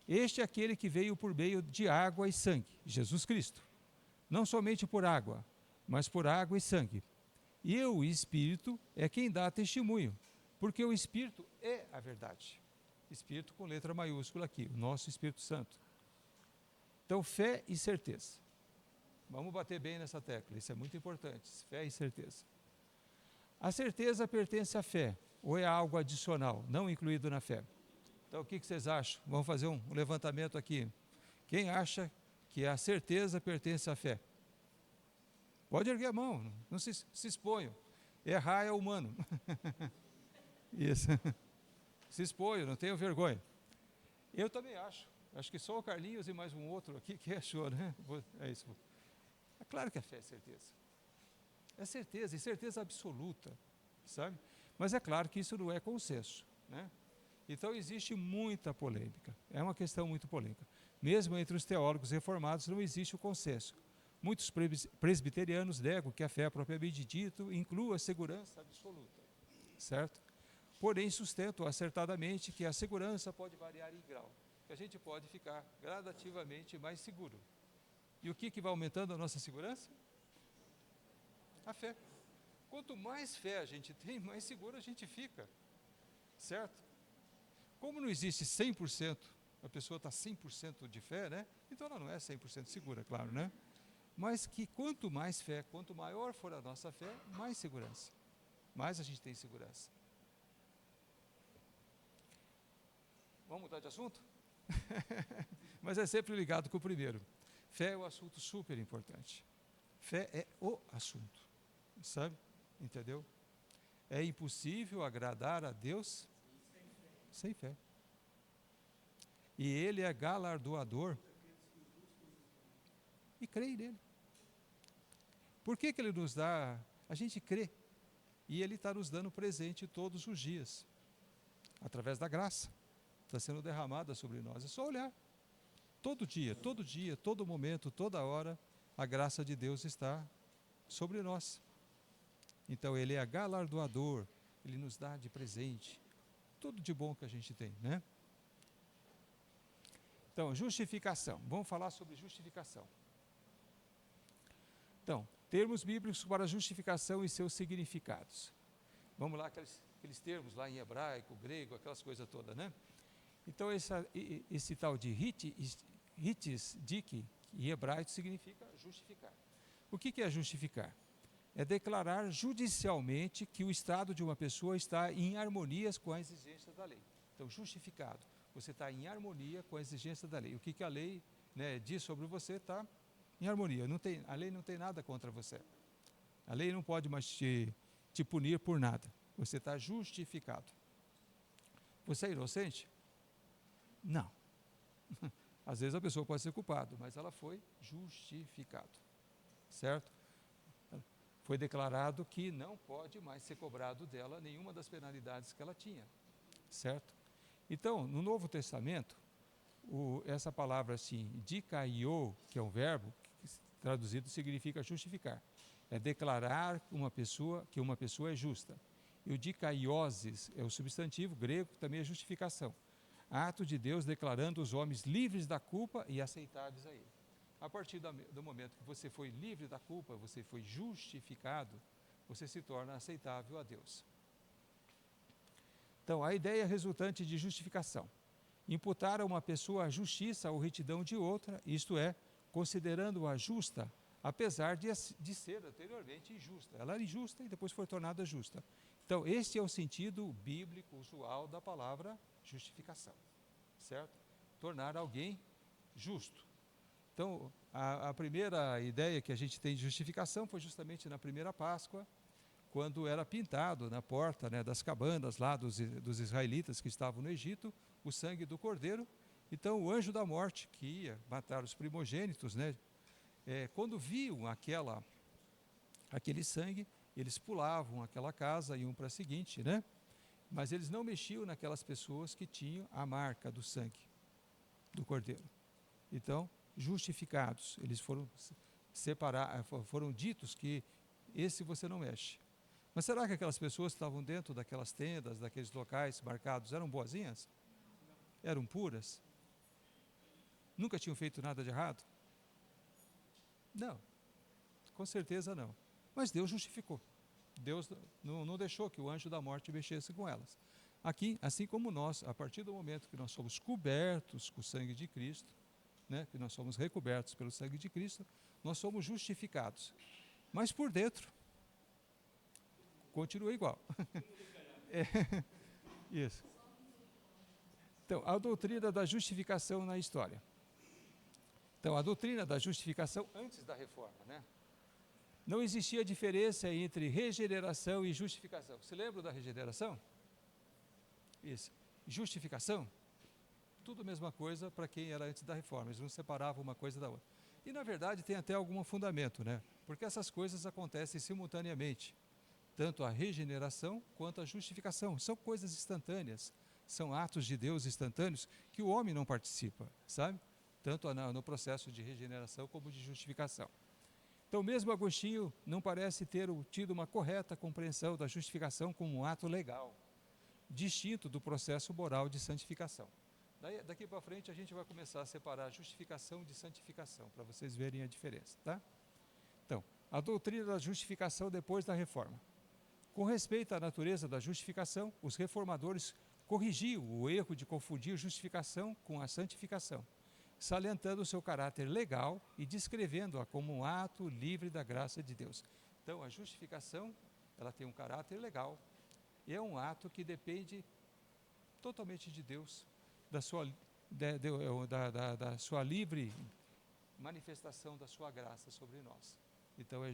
Este é aquele que veio por meio de água e sangue, Jesus Cristo. Não somente por água, mas por água e sangue. E o Espírito é quem dá testemunho, porque o Espírito é a verdade. Espírito com letra maiúscula aqui, o nosso Espírito Santo. Então, fé e certeza. Vamos bater bem nessa tecla, isso é muito importante, fé e certeza. A certeza pertence à fé, ou é algo adicional, não incluído na fé? Então, o que vocês acham? Vamos fazer um levantamento aqui. Quem acha que a certeza pertence à fé? Pode erguer a mão, não se exponham. Errar é humano. Isso. Se exponham, não tenham vergonha. Eu também acho. Acho que só o Carlinhos e mais um outro aqui que achou, né? É isso. É claro que a fé é certeza. É certeza, e certeza absoluta, sabe? Mas é claro que isso não é consenso, né? Então existe muita polêmica, é uma questão muito polêmica. Mesmo entre os teólogos reformados não existe o consenso. Muitos presbiterianos negam que a fé propriamente dito inclua a segurança absoluta, certo? Porém sustentam acertadamente que a segurança pode variar em grau, que a gente pode ficar gradativamente mais seguro. E o que vai aumentando a nossa segurança? A fé. Quanto mais fé a gente tem, mais seguro a gente fica, certo? Como não existe 100%, a pessoa está 100% de fé, né? Então ela não é 100% segura, claro, né? Mas que quanto mais fé, quanto maior for a nossa fé, mais segurança. Mais a gente tem segurança. Vamos mudar de assunto? Mas é sempre ligado com o primeiro. Fé é um assunto super importante. Fé é o assunto, sabe? Entendeu? É impossível agradar a Deus sem fé. E Ele é galardoador e crê nele. Por que Ele nos dá? A gente crê. E Ele está nos dando presente todos os dias. Através da graça. Está sendo derramada sobre nós. É só olhar. Todo dia, todo momento, toda hora, a graça de Deus está sobre nós. Então Ele é galardoador. Ele nos dá de presente tudo de bom que a gente tem, né? Então, justificação. Vamos falar sobre justificação. Então, termos bíblicos para justificação e seus significados. Vamos lá, aqueles termos lá em hebraico, grego, aquelas coisas todas, né? Então, esse tal de hitis, dik, em hebraico significa justificar. O que é justificar? É declarar judicialmente que o estado de uma pessoa está em harmonia com a exigência da lei. Então, justificado, você está em harmonia com a exigência da lei. O que a lei, né, diz sobre você está em harmonia. A lei não tem nada contra você. A lei não pode mais te punir por nada. Você está justificado. Você é inocente? Não. Às vezes a pessoa pode ser culpada, mas ela foi justificada. Certo? Foi declarado que não pode mais ser cobrado dela nenhuma das penalidades que ela tinha, certo? Então, no Novo Testamento, essa palavra assim, dikaio, que é um verbo, que traduzido significa justificar, é declarar que uma pessoa é justa. E o dikaioses é o substantivo grego, que também é justificação. Ato de Deus declarando os homens livres da culpa e aceitáveis a Ele. A partir do momento que você foi livre da culpa, você foi justificado, você se torna aceitável a Deus. Então, a ideia resultante de justificação. Imputar a uma pessoa a justiça ou retidão de outra, isto é, considerando-a justa, apesar de ser anteriormente injusta. Ela era injusta e depois foi tornada justa. Então, este é o sentido bíblico usual da palavra justificação, certo? Tornar alguém justo. Então, a primeira ideia que a gente tem de justificação foi justamente na primeira Páscoa, quando era pintado na porta, né, das cabanas lá dos israelitas que estavam no Egito, o sangue do cordeiro. Então, o anjo da morte, que ia matar os primogênitos, né, quando viam aquele sangue, eles pulavam aquela casa e iam para a seguinte, né? Mas eles não mexiam naquelas pessoas que tinham a marca do sangue. do Cordeiro. Então, justificados, eles foram foram ditos que esse você não mexe. Mas será que aquelas pessoas que estavam dentro daquelas tendas, daqueles locais marcados, eram boazinhas? Eram puras? Nunca tinham feito nada de errado? Não, com certeza não. Mas Deus justificou. Deus não deixou que o anjo da morte mexesse com elas. Aqui, assim como nós, a partir do momento que nós somos cobertos com o sangue de Cristo, né, que nós somos recobertos pelo sangue de Cristo, nós somos justificados. Mas por dentro, continua igual. Isso. Então, a doutrina da justificação na história. Então, a doutrina da justificação antes da reforma, né? Não existia diferença entre regeneração e justificação. Você lembra da regeneração? Isso. Justificação? Tudo a mesma coisa para quem era antes da reforma. Eles não separavam uma coisa da outra. E, na verdade, tem até algum fundamento, né? Porque essas coisas acontecem simultaneamente. Tanto a regeneração quanto a justificação. São coisas instantâneas. São atos de Deus instantâneos que o homem não participa, sabe? Tanto no processo de regeneração como de justificação. Então, mesmo Agostinho não parece ter tido uma correta compreensão da justificação como um ato legal, distinto do processo moral de santificação. Daqui para frente a gente vai começar a separar justificação de santificação, para vocês verem a diferença, tá? Então, a doutrina da justificação depois da reforma. Com respeito à natureza da justificação, os reformadores corrigiam o erro de confundir justificação com a santificação, salientando o seu caráter legal e descrevendo-a como um ato livre da graça de Deus. Então, a justificação, ela tem um caráter legal e é um ato que depende totalmente de Deus, da sua livre manifestação da sua graça sobre nós. Então, é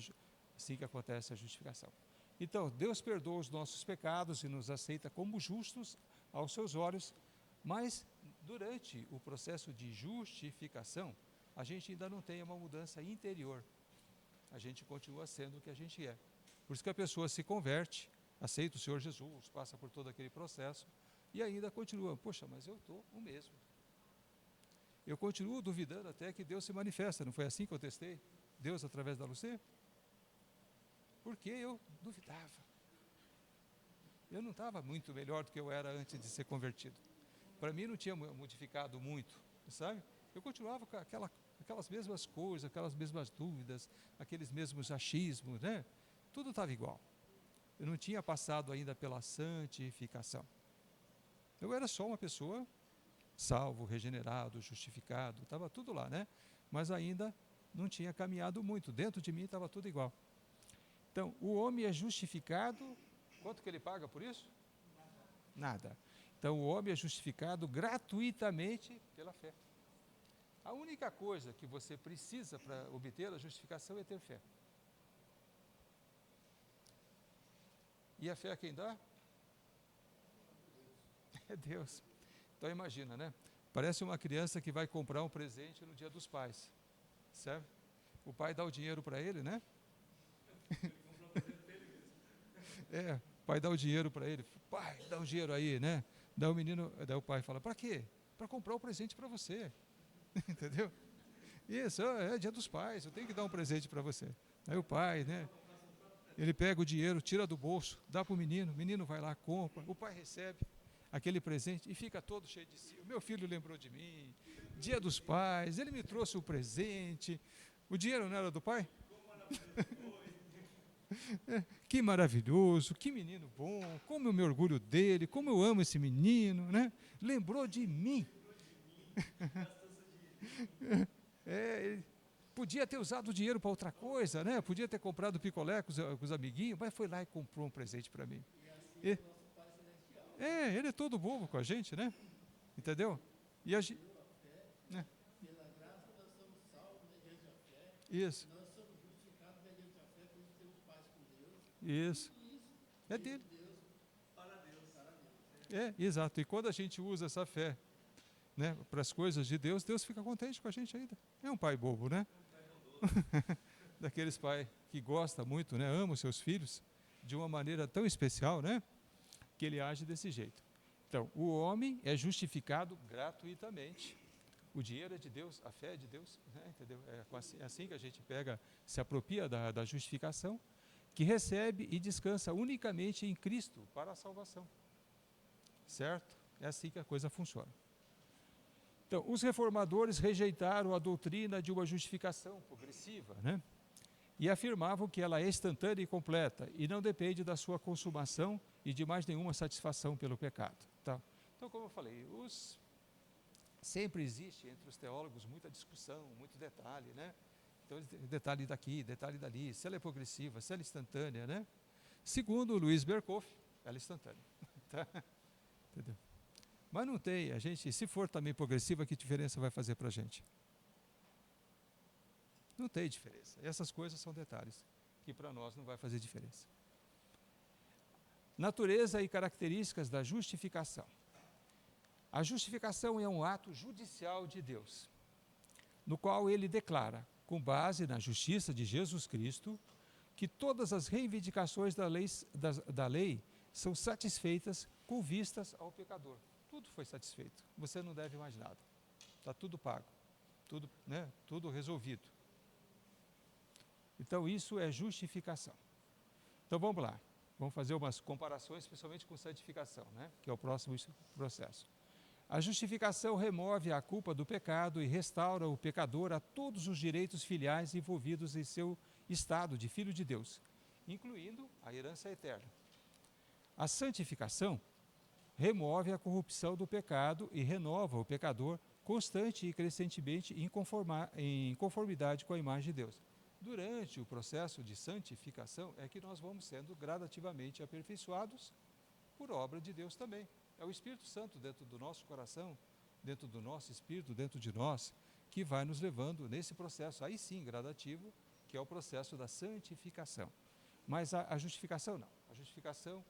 assim que acontece a justificação. Então, Deus perdoa os nossos pecados e nos aceita como justos aos seus olhos, mas durante o processo de justificação, a gente ainda não tem uma mudança interior. A gente continua sendo o que a gente é. Por isso que a pessoa se converte, aceita o Senhor Jesus, passa por todo aquele processo e ainda continua, poxa, mas eu estou o mesmo. Eu continuo duvidando até que Deus se manifesta. Não foi assim que eu testei Deus através da Lucê? Porque eu duvidava. Eu não estava muito melhor do que eu era antes de ser convertido. Para mim não tinha modificado muito, sabe? Eu continuava com aquelas mesmas coisas, aquelas mesmas dúvidas, aqueles mesmos achismos, né? Tudo estava igual. Eu não tinha passado ainda pela santificação. Eu era só uma pessoa salvo, regenerado, justificado, estava tudo lá, né? Mas ainda não tinha caminhado muito. Dentro de mim estava tudo igual. Então, o homem é justificado, quanto que ele paga por isso? Nada. Então, o homem é justificado gratuitamente pela fé. A única coisa que você precisa para obter a justificação é ter fé. E a fé quem dá? É Deus. Então, imagina, né? Parece uma criança que vai comprar um presente no Dia dos Pais, certo? O pai dá o dinheiro para ele, né? O pai dá o dinheiro para ele. Pai, dá o dinheiro aí, né? Daí o pai fala, para quê? Para comprar o presente para você. Entendeu? Isso, é Dia dos Pais, eu tenho que dar um presente para você. Aí o pai, né? Ele pega o dinheiro, tira do bolso, dá para o menino vai lá, compra, o pai recebe aquele presente e fica todo cheio de si. O meu filho lembrou de mim, Dia dos Pais, ele me trouxe o presente. O dinheiro não era do pai? Que maravilhoso, que menino bom, como eu me orgulho dele, como eu amo esse menino, né? Lembrou de mim. Ele podia ter usado o dinheiro para outra coisa, né? Podia ter comprado picolé com os amiguinhos, mas foi lá e comprou um presente para mim. Ele é todo bobo com a gente, né? Entendeu? E a gente, né? Pela graça nós somos salvos mediante a fé. Isso. Nós somos justificados mediante a fé, por isso temos paz com Deus. Isso. É dele. Exato. E quando a gente usa essa fé, né, para as coisas de Deus, Deus fica contente com a gente ainda. É um pai bobo, né? Daqueles pais que gosta muito, né, ama os seus filhos de uma maneira tão especial, né, que ele age desse jeito. Então, o homem é justificado gratuitamente O dinheiro é de Deus, a fé é de Deus, né? Entendeu? É assim que a gente pega, se apropria da justificação, que recebe e descansa unicamente em Cristo para a salvação. Certo? É assim que a coisa funciona. Então, os reformadores rejeitaram a doutrina de uma justificação progressiva, né? E afirmavam que ela é instantânea e completa e não depende da sua consumação e de mais nenhuma satisfação pelo pecado. Tá? Então, como eu falei, sempre existe entre os teólogos muita discussão, muito detalhe, né? Então, detalhe daqui, detalhe dali, se ela é progressiva, se ela é instantânea, né? Segundo Luiz Berkoff, ela é instantânea. Tá? Entendeu? Mas não tem, se for também progressiva, que diferença vai fazer para a gente? Não tem diferença. Essas coisas são detalhes que para nós não vai fazer diferença. Natureza e características da justificação. A justificação é um ato judicial de Deus, no qual ele declara, com base na justiça de Jesus Cristo, que todas as reivindicações da lei são satisfeitas com vistas ao pecador. Tudo foi satisfeito. Você não deve mais nada. Está tudo pago. Tudo, né, tudo resolvido. Então, isso é justificação. Então, vamos lá. Vamos fazer umas comparações, especialmente com santificação, né, que é o próximo processo. A justificação remove a culpa do pecado e restaura o pecador a todos os direitos filiais envolvidos em seu estado de filho de Deus, incluindo a herança eterna. A santificação remove a corrupção do pecado e renova o pecador constante e crescentemente em conformidade com a imagem de Deus. Durante o processo de santificação é que nós vamos sendo gradativamente aperfeiçoados por obra de Deus também. É o Espírito Santo dentro do nosso coração, dentro do nosso espírito, dentro de nós, que vai nos levando nesse processo, aí sim, gradativo, que é o processo da santificação. Mas a justificação não. A justificação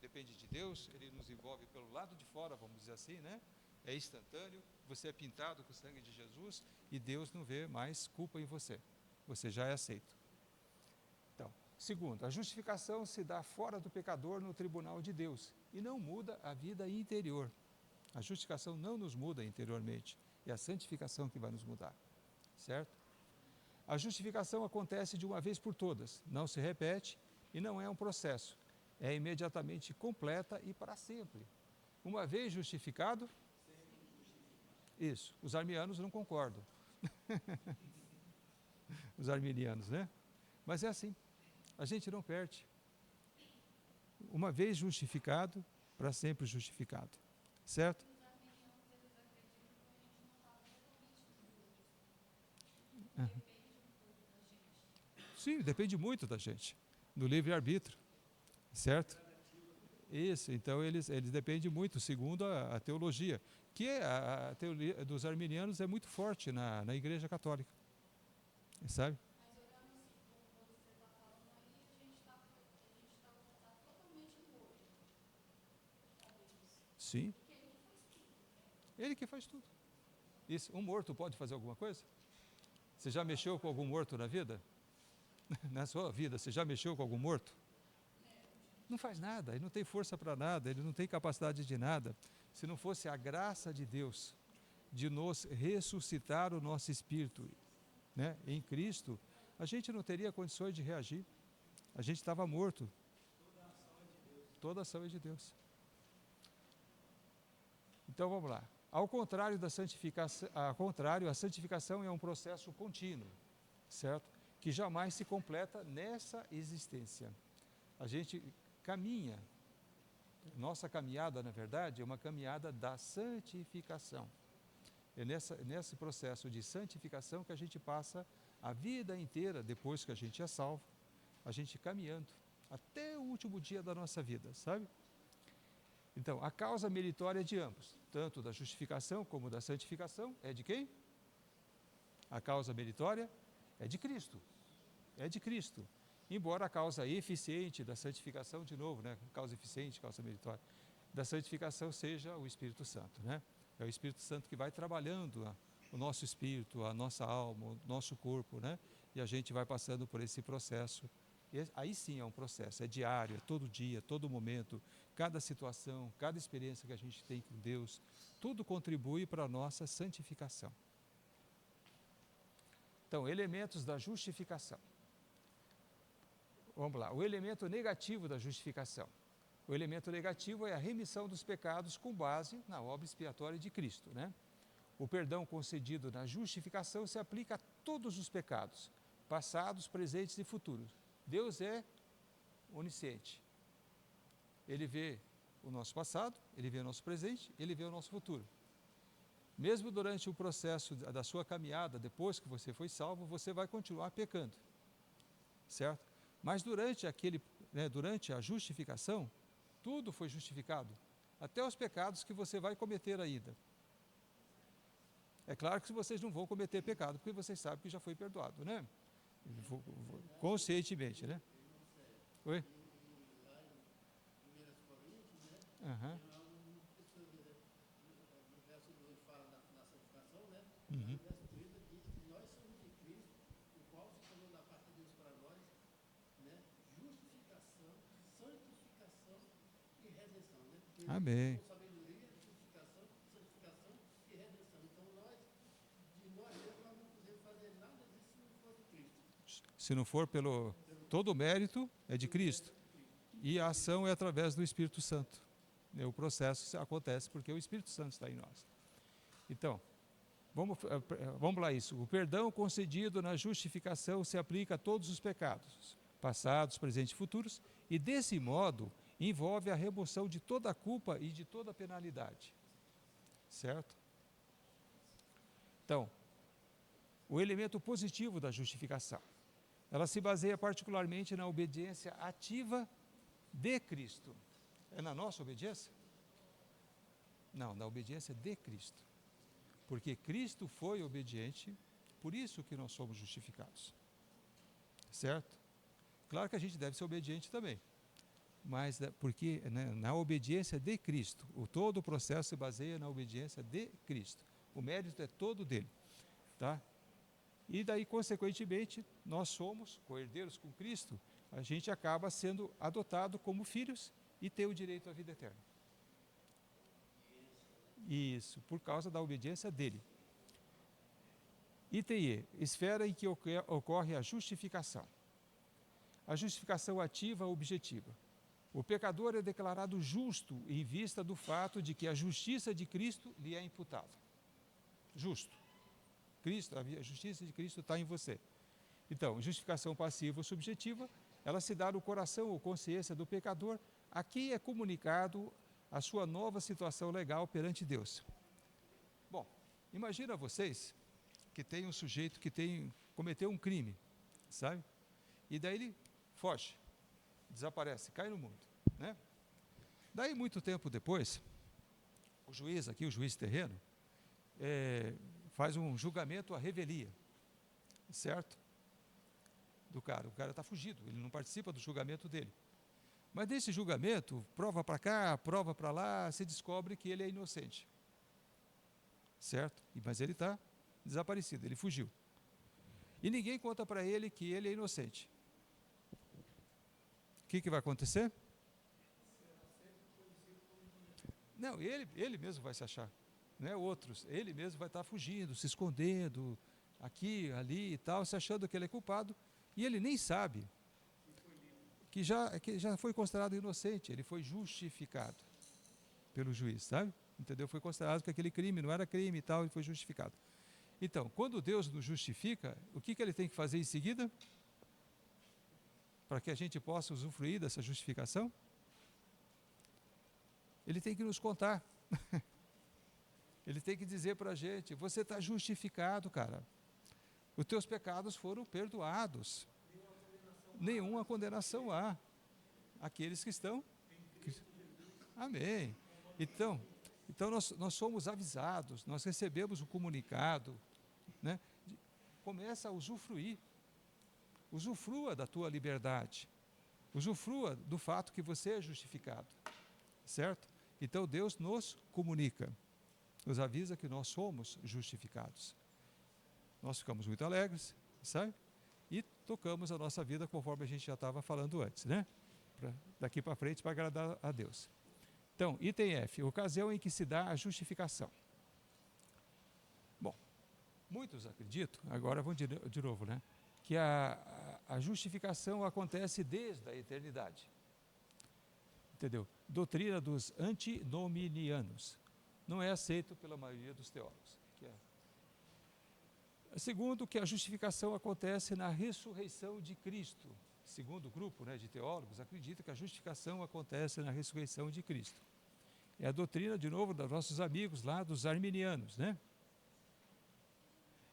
depende de Deus, ele nos envolve pelo lado de fora, vamos dizer assim, né? É instantâneo, você é pintado com o sangue de Jesus e Deus não vê mais culpa em você. Você já é aceito. Então, segundo, a justificação se dá fora do pecador no tribunal de Deus e não muda a vida interior. A justificação não nos muda interiormente, é a santificação que vai nos mudar, certo? A justificação acontece de uma vez por todas, não se repete e não é um processo, é imediatamente completa e para sempre. Uma vez justificado, isso, os arminianos não concordam. Os arminianos, né? Mas é assim, a gente não perde. Uma vez justificado, para sempre justificado, certo? Sim, depende muito da gente, do livre-arbítrio, certo? Isso, então eles dependem muito, segundo a teologia, que a teoria dos arminianos é muito forte na Igreja Católica, sabe? Sim. Ele que faz tudo. Isso, um morto pode fazer alguma coisa? Você já mexeu com algum morto na vida? Na sua vida, você já mexeu com algum morto? Não faz nada, ele não tem força para nada, ele não tem capacidade de nada. Se não fosse a graça de Deus de nos ressuscitar o nosso espírito, né, em Cristo, a gente não teria condições de reagir. A gente estava morto. Toda ação é de Deus. Então vamos lá. Ao contrário da santificação, a santificação é um processo contínuo, certo? Que jamais se completa nessa existência. A gente caminha, nossa caminhada, na verdade, é uma caminhada da santificação. É nesse processo de santificação que a gente passa a vida inteira, depois que a gente é salvo, a gente caminhando até o último dia da nossa vida, sabe? Então, a causa meritória de ambos, tanto da justificação como da santificação, é de quem? A causa meritória é de Cristo. É de Cristo. Embora a causa eficiente da santificação, de novo, né? Causa eficiente, causa meritória, da santificação seja o Espírito Santo, né? É o Espírito Santo que vai trabalhando o nosso espírito, a nossa alma, o nosso corpo, né? E a gente vai passando por esse processo Aí sim é um processo, é diário, é todo dia, todo momento, cada situação, cada experiência que a gente tem com Deus, tudo contribui para a nossa santificação. Então, elementos da justificação. Vamos lá, o elemento negativo da justificação. O elemento negativo é a remissão dos pecados com base na obra expiatória de Cristo, né? O perdão concedido na justificação se aplica a todos os pecados, passados, presentes e futuros. Deus é onisciente. Ele vê o nosso passado, Ele vê o nosso presente, Ele vê o nosso futuro. Mesmo durante o processo da sua caminhada, depois que você foi salvo, você vai continuar pecando, certo? Mas durante durante a justificação, tudo foi justificado, até os pecados que você vai cometer ainda. É claro que vocês não vão cometer pecado, porque vocês sabem que já foi perdoado, né? Conscientemente, né? Oi? Aham. Uhum. Amém. Sabedoria, justificação, santificação e redenção. Então nós, de nós mesmos, nós não podemos fazer nada disso se não for de Cristo. Se não for pelo... Todo o mérito é de Cristo. E a ação é através do Espírito Santo. O processo acontece porque o Espírito Santo está em nós. Então, vamos lá isso. O perdão concedido na justificação se aplica a todos os pecados, passados, presentes e futuros, e desse modo envolve a remoção de toda a culpa e de toda a penalidade. Certo? Então, o elemento positivo da justificação. Ela se baseia particularmente na obediência ativa de Cristo. É na nossa obediência? Não, na obediência de Cristo. Porque Cristo foi obediente, por isso que nós somos justificados. Certo? Claro que a gente deve ser obediente também. Mas porque na obediência de Cristo, todo o processo se baseia na obediência de Cristo. O mérito é todo dele. Tá? E daí, consequentemente, nós somos co-herdeiros com Cristo, a gente acaba sendo adotado como filhos e tem o direito à vida eterna. Isso, por causa da obediência dele. Item E, esfera em que ocorre a justificação. A justificação ativa objetiva. O pecador é declarado justo em vista do fato de que a justiça de Cristo lhe é imputável. Justo. Cristo, a justiça de Cristo está em você. Então, justificação passiva ou subjetiva, ela se dá no coração ou consciência do pecador, a quem é comunicado a sua nova situação legal perante Deus. Bom, imagina vocês que tem um sujeito que cometeu um crime, sabe? E daí ele foge, desaparece, cai no mundo, né? Daí, muito tempo depois, o juiz aqui, o juiz terreno, faz um julgamento à revelia, certo? Do cara. O cara está fugido, ele não participa do julgamento dele. Mas nesse julgamento, prova para cá, prova para lá, se descobre que ele é inocente. Certo? Mas ele está desaparecido, ele fugiu. E ninguém conta para ele que ele é inocente. O que vai acontecer? Não, ele mesmo vai se achar. Não é outros, ele mesmo vai estar fugindo, se escondendo, aqui, ali e tal, se achando que ele é culpado, e ele nem sabe que já foi considerado inocente, ele foi justificado pelo juiz, sabe? Entendeu? Foi considerado que aquele crime não era crime e tal, e foi justificado. Então, quando Deus nos justifica, o que ele tem que fazer em seguida? Para que a gente possa usufruir dessa justificação? Ele tem que nos contar. Ele tem que dizer para a gente, você está justificado, cara. Os teus pecados foram perdoados. Nenhuma condenação há. Aqueles que estão... Amém. Então nós somos avisados, nós recebemos o comunicado, né? Começa a usufruir. Usufrua da tua liberdade. Usufrua do fato que você é justificado. Certo? Então Deus nos comunica. Nos avisa que nós somos justificados. Nós ficamos muito alegres, sabe? e tocamos a nossa vida conforme a gente já estava falando antes, né? Daqui para frente para agradar a Deus. Então, item F, ocasião em que se dá a justificação. Bom, muitos acreditam, agora vão de novo, né? Que a justificação acontece desde a eternidade. Entendeu? Doutrina dos antinominianos. Não é aceito pela maioria dos teólogos. Segundo, que a justificação acontece na ressurreição de Cristo. Segundo grupo, né, de teólogos, acredita que a justificação acontece na ressurreição de Cristo. É a doutrina, de novo, dos nossos amigos lá, dos arminianos, né?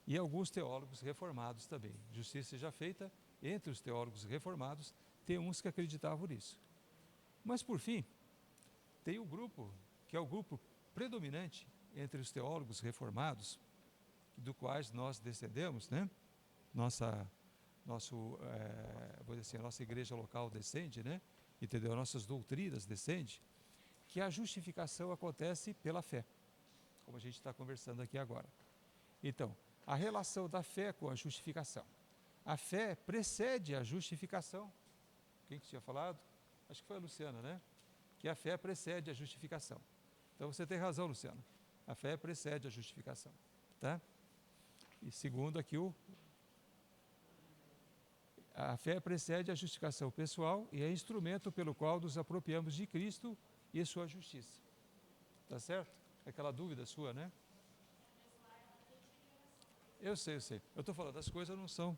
E alguns teólogos reformados também. Justiça seja feita, entre os teólogos reformados, tem uns que acreditavam nisso. Mas, por fim, tem um grupo, que é o grupo predominante entre os teólogos reformados, do quais nós descendemos, né? Vou dizer assim, a nossa igreja local descende, né? Entendeu? Nossas doutrinas descendem, que a justificação acontece pela fé, como a gente está conversando aqui agora. Então, a relação da fé com a justificação. A fé precede a justificação. Quem que tinha falado? Acho que foi a Luciana, né? Que a fé precede a justificação. Então você tem razão, Luciana. A fé precede a justificação, tá? E segundo aqui a fé precede a justificação pessoal e é instrumento pelo qual nos apropriamos de Cristo e sua justiça. Tá certo? Aquela dúvida sua, né? Eu sei. Eu estou falando, as coisas não são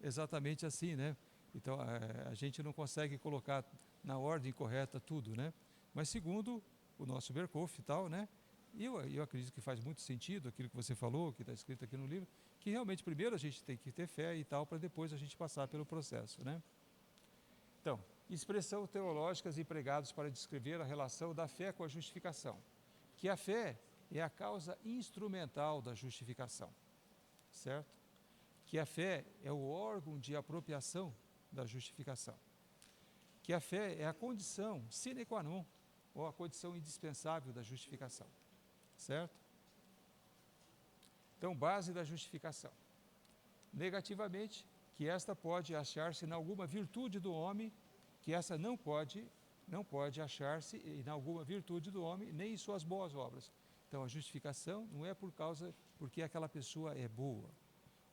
exatamente assim, né? Então, a gente não consegue colocar na ordem correta tudo, né? Mas segundo o nosso Berkhof e tal, né? E eu acredito que faz muito sentido aquilo que você falou, que está escrito aqui no livro, que realmente primeiro a gente tem que ter fé e tal, para depois a gente passar pelo processo, né? Então, expressões teológicas empregadas para descrever a relação da fé com a justificação. Que a fé é a causa instrumental da justificação, certo? Que a fé é o órgão de apropriação da justificação. Que a fé é a condição sine qua non, ou a condição indispensável da justificação, certo? Então, base da justificação. Negativamente, que esta pode achar-se em alguma virtude do homem, que essa não pode achar-se em alguma virtude do homem, nem em suas boas obras. Então, a justificação não é porque aquela pessoa é boa,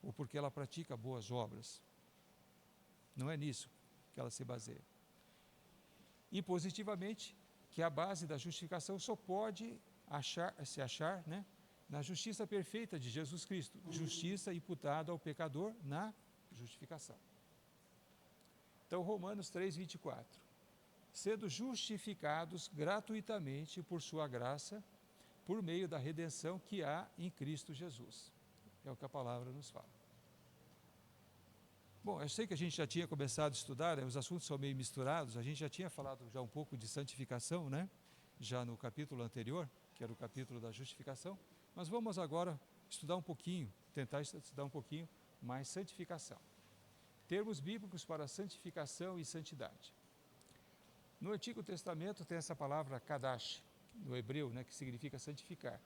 ou porque ela pratica boas obras. Não é nisso que ela se baseia. E positivamente, que a base da justificação só pode se achar, né, na justiça perfeita de Jesus Cristo, justiça imputada ao pecador na justificação. Então, Romanos 3:24. Sendo justificados gratuitamente por sua graça, por meio da redenção que há em Cristo Jesus. É o que a palavra nos fala. Bom, eu sei que a gente já tinha começado a estudar, né, os assuntos são meio misturados, a gente já tinha falado já um pouco de santificação, né? Já no capítulo anterior, que era o capítulo da justificação, mas vamos agora estudar um pouquinho, tentar estudar um pouquinho mais santificação. Termos bíblicos para santificação e santidade. No Antigo Testamento tem essa palavra kadash, no hebreu, né, que significa santificar.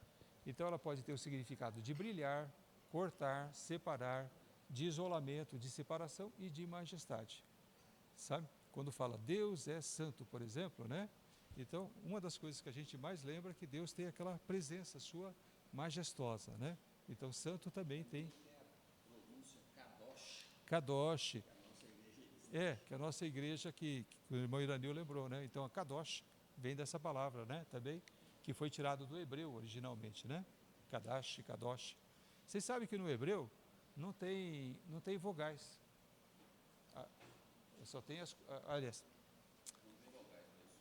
Então ela pode ter o significado de brilhar, cortar, separar, de isolamento, de separação e de majestade. Sabe? Quando fala Deus é santo, por exemplo, né? Então, uma das coisas que a gente mais lembra é que Deus tem aquela presença sua majestosa, né? Então, santo também tem Kadosh. Que a nossa igreja que o irmão Iranil lembrou, né? Então, a Kadosh vem dessa palavra, né? Também, que foi tirado do hebreu originalmente, né? Kadash, Kadosh. Vocês sabem que no hebreu não tem vogais. Só tem aliás,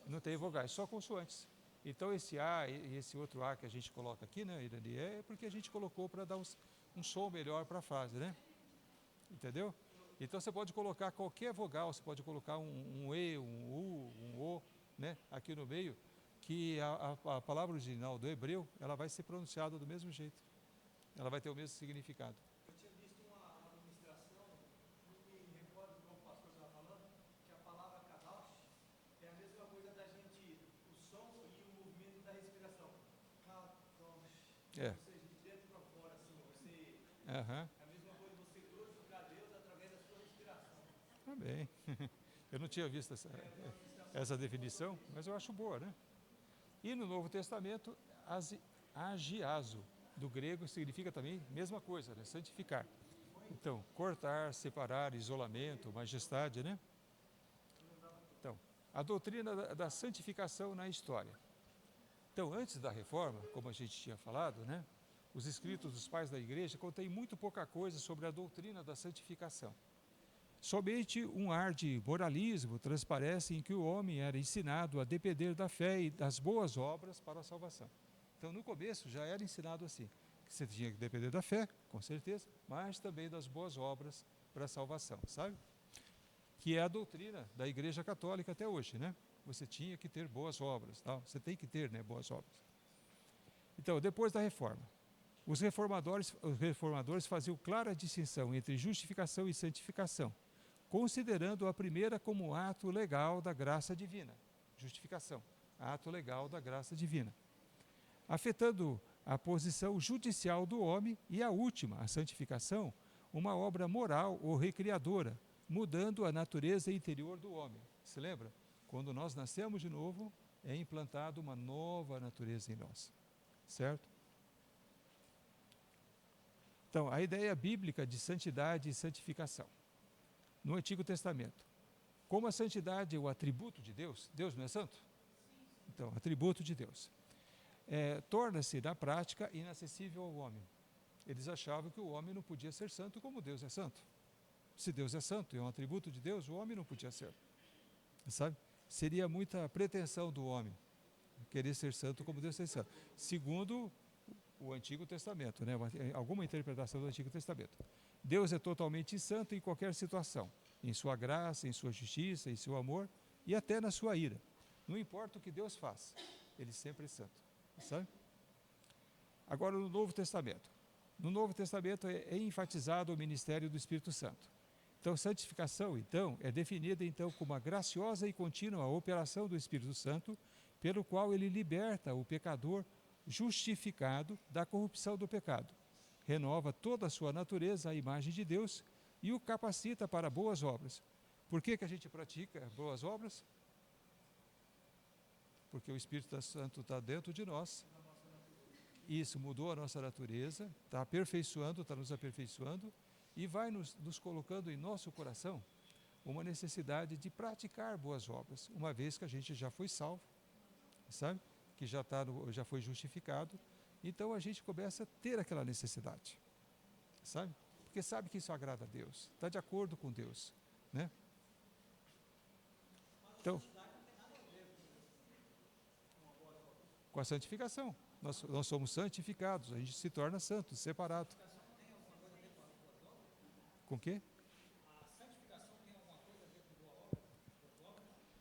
não tem vogais, só consoantes. Então esse A e esse outro A que a gente coloca aqui, né, Irani, é porque a gente colocou para dar um som melhor para a frase, né? Entendeu? Então você pode colocar qualquer vogal, você pode colocar um E, um U, um O, né, aqui no meio, que a palavra original do hebreu, ela vai ser pronunciada do mesmo jeito. Ela vai ter o mesmo significado. Eu tinha visto uma ministração, não me recordo qual o pastor estava falando, que a palavra kadosh é a mesma coisa da gente, o som e o movimento da respiração. Kadosh. É. Ou seja, de dentro para fora, assim, você... Aham. É a mesma coisa você glorificar Deus através da sua respiração. Bem, eu não tinha visto essa definição, mas eu acho boa, né? E no Novo Testamento, agiazo, do grego, significa também a mesma coisa, né? Santificar. Então, cortar, separar, isolamento, majestade, né? Então, a doutrina da santificação na história. Então, antes da reforma, como a gente tinha falado, né? Os escritos dos pais da igreja contêm muito pouca coisa sobre a doutrina da santificação. Somente um ar de moralismo transparece em que o homem era ensinado a depender da fé e das boas obras para a salvação. Então, no começo, já era ensinado assim, que você tinha que depender da fé, com certeza, mas também das boas obras para a salvação, sabe? Que é a doutrina da Igreja Católica até hoje, né? Você tinha que ter boas obras, tal. Você tem que ter, né, boas obras. Então, depois da reforma, os reformadores faziam clara distinção entre justificação e santificação, considerando a primeira como ato legal da graça divina. Justificação, ato legal da graça divina. Afetando a posição judicial do homem, e a última, a santificação, uma obra moral ou recriadora, mudando a natureza interior do homem. Se lembra? Quando nós nascemos de novo, é implantada uma nova natureza em nós. Certo? Então, a ideia bíblica de santidade e santificação. No Antigo Testamento, como a santidade é o atributo de Deus, Deus não é santo? Então, atributo de Deus. Torna-se, na prática, inacessível ao homem. Eles achavam que o homem não podia ser santo como Deus é santo. Se Deus é santo e é um atributo de Deus, o homem não podia ser. Sabe? Seria muita pretensão do homem querer ser santo como Deus é santo. Segundo o Antigo Testamento, né? Alguma interpretação do Antigo Testamento. Deus é totalmente santo em qualquer situação, em sua graça, em sua justiça, em seu amor e até na sua ira. Não importa o que Deus faz, Ele sempre é santo. Sabe? Agora, no Novo Testamento. No Novo Testamento é enfatizado o ministério do Espírito Santo. Então, santificação, então, é definida então como a graciosa e contínua operação do Espírito Santo, pelo qual ele liberta o pecador justificado da corrupção do pecado, renova toda a sua natureza à imagem de Deus e o capacita para boas obras. Por que a gente pratica boas obras? Porque o Espírito Santo está dentro de nós. Isso mudou a nossa natureza, está aperfeiçoando, está nos aperfeiçoando e vai nos colocando em nosso coração uma necessidade de praticar boas obras, uma vez que a gente já foi salvo, sabe? Que já foi justificado, então a gente começa a ter aquela necessidade, sabe? Porque sabe que isso agrada a Deus, está de acordo com Deus, né? Então, com a santificação, nós somos santificados, a gente se torna santo, separado. Com o quê?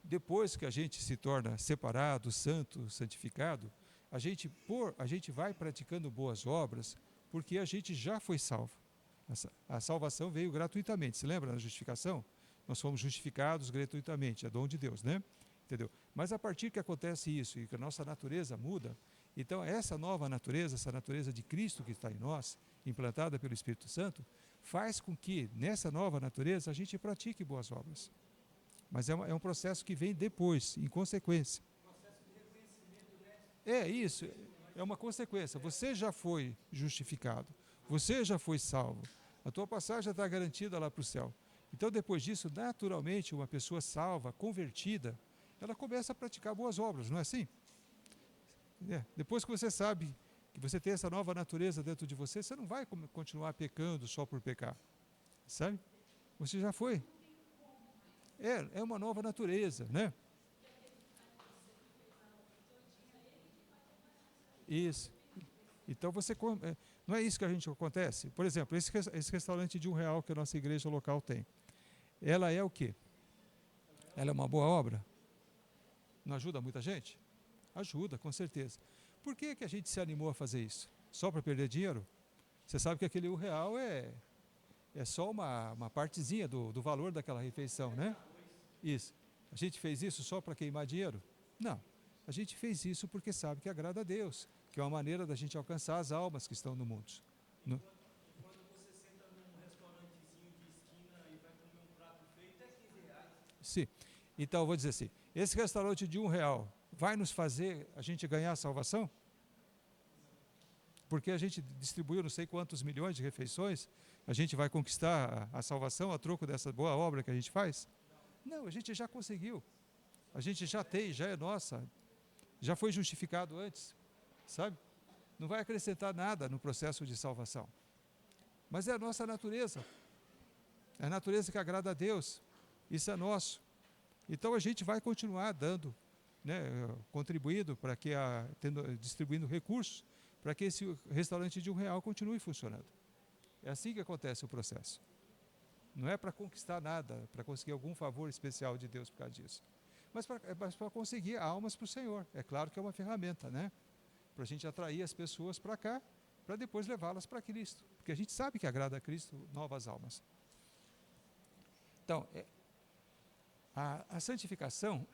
Depois que a gente se torna separado, santo, santificado, a gente vai praticando boas obras, porque a gente já foi salvo. A salvação veio gratuitamente. Se lembra da justificação? Nós fomos justificados gratuitamente, é dom de Deus, né? Entendeu? Mas a partir que acontece isso e que a nossa natureza muda, então essa nova natureza, essa natureza de Cristo que está em nós, implantada pelo Espírito Santo, faz com que nessa nova natureza a gente pratique boas obras. Mas é um processo que vem depois, em consequência. É isso, é uma consequência. Você já foi justificado, você já foi salvo, a tua passagem está garantida lá para o céu. Então, depois disso, naturalmente, uma pessoa salva, convertida, ela começa a praticar boas obras, não é assim? Depois que você sabe que você tem essa nova natureza dentro de você, você não vai continuar pecando só por pecar, sabe? Você já foi. É uma nova natureza, né? Isso. Então não é isso que a gente acontece. Por exemplo, esse restaurante de R$1 que a nossa igreja local tem. Ela é o quê? Ela é uma boa obra? Não ajuda muita gente? Ajuda, com certeza. Por que a gente se animou a fazer isso? Só para perder dinheiro? Você sabe que aquele R$1 é só uma partezinha do valor daquela refeição, né? Isso. A gente fez isso só para queimar dinheiro? Não. A gente fez isso porque sabe que agrada a Deus, que é uma maneira da gente alcançar as almas que estão no mundo. Quando você senta num restaurantezinho de esquina e vai comer um prato feito, é 15 Sim. Então, eu vou dizer assim, esse restaurante de R$ 1 vai nos fazer a gente ganhar a salvação? Porque a gente distribuiu não sei quantos milhões de refeições, a gente vai conquistar a salvação a troco dessa boa obra que a gente faz? Não, a gente já conseguiu. A gente já tem, já é nossa. Já foi justificado antes, sabe? Não vai acrescentar nada no processo de salvação. Mas é a nossa natureza. É a natureza que agrada a Deus. Isso é nosso. Então a gente vai continuar dando, né, contribuindo para que distribuindo recursos para que esse restaurante de R$ 1 continue funcionando. É assim que acontece o processo. Não é para conquistar nada, para conseguir algum favor especial de Deus por causa disso. Mas para conseguir almas para o Senhor. É claro que é uma ferramenta, né? Para a gente atrair as pessoas para cá, para depois levá-las para Cristo. Porque a gente sabe que agrada a Cristo novas almas. Então, a santificação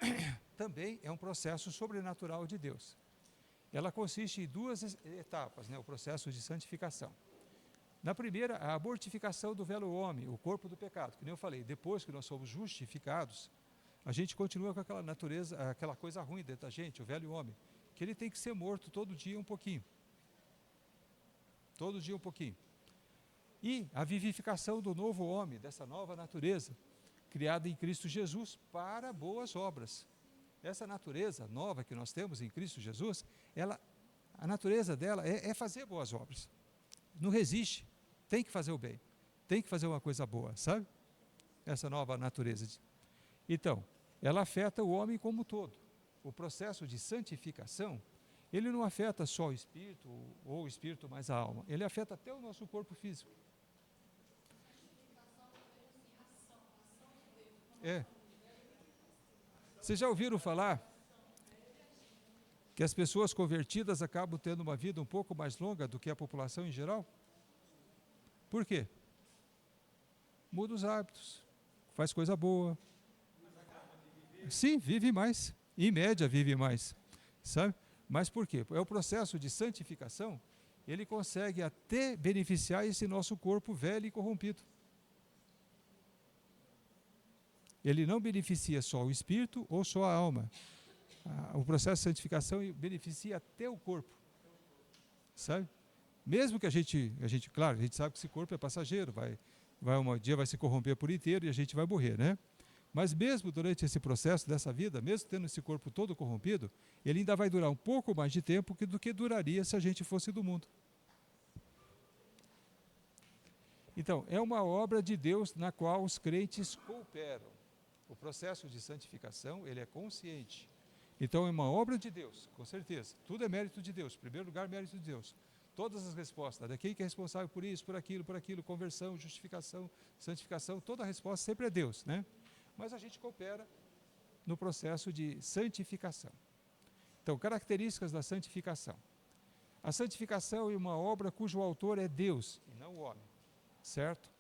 também é um processo sobrenatural de Deus. Ela consiste em 2 etapas, né, o processo de santificação. Na primeira, a mortificação do velho homem, o corpo do pecado. Que nem eu falei, depois que nós somos justificados, a gente continua com aquela natureza, aquela coisa ruim dentro da gente, o velho homem, que ele tem que ser morto todo dia um pouquinho. Todo dia um pouquinho. E a vivificação do novo homem, dessa nova natureza, criada em Cristo Jesus para boas obras. Essa natureza nova que nós temos em Cristo Jesus, a natureza dela é fazer boas obras. Não resiste, tem que fazer o bem, tem que fazer uma coisa boa, sabe? Essa nova natureza. Então, ela afeta o homem como um todo. O processo de santificação, ele não afeta só o espírito, ou o espírito mais a alma, ele afeta até o nosso corpo físico. Vocês já ouviram falar que as pessoas convertidas acabam tendo uma vida um pouco mais longa do que a população em geral? Por quê? Muda os hábitos, faz coisa boa. Sim, vive mais. Em média, vive mais. Sabe? Mas por quê? É o processo de santificação, ele consegue até beneficiar esse nosso corpo velho e corrompido. Ele não beneficia só o espírito ou só a alma. O processo de santificação beneficia até o corpo. Sabe? Mesmo que a gente, claro, a gente sabe que esse corpo é passageiro, um dia vai se corromper por inteiro e a gente vai morrer, né? Mas mesmo durante esse processo dessa vida, mesmo tendo esse corpo todo corrompido, ele ainda vai durar um pouco mais de tempo do que duraria se a gente fosse do mundo. Então, é uma obra de Deus na qual os crentes cooperam. O processo de santificação, ele é consciente. Então, é uma obra de Deus, com certeza. Tudo é mérito de Deus. Em primeiro lugar, mérito de Deus. Todas as respostas, daquele que é responsável por isso, por aquilo, conversão, justificação, santificação, toda a resposta sempre é Deus, né? Mas a gente coopera no processo de santificação. Então, características da santificação. A santificação é uma obra cujo autor é Deus, e não o homem, certo?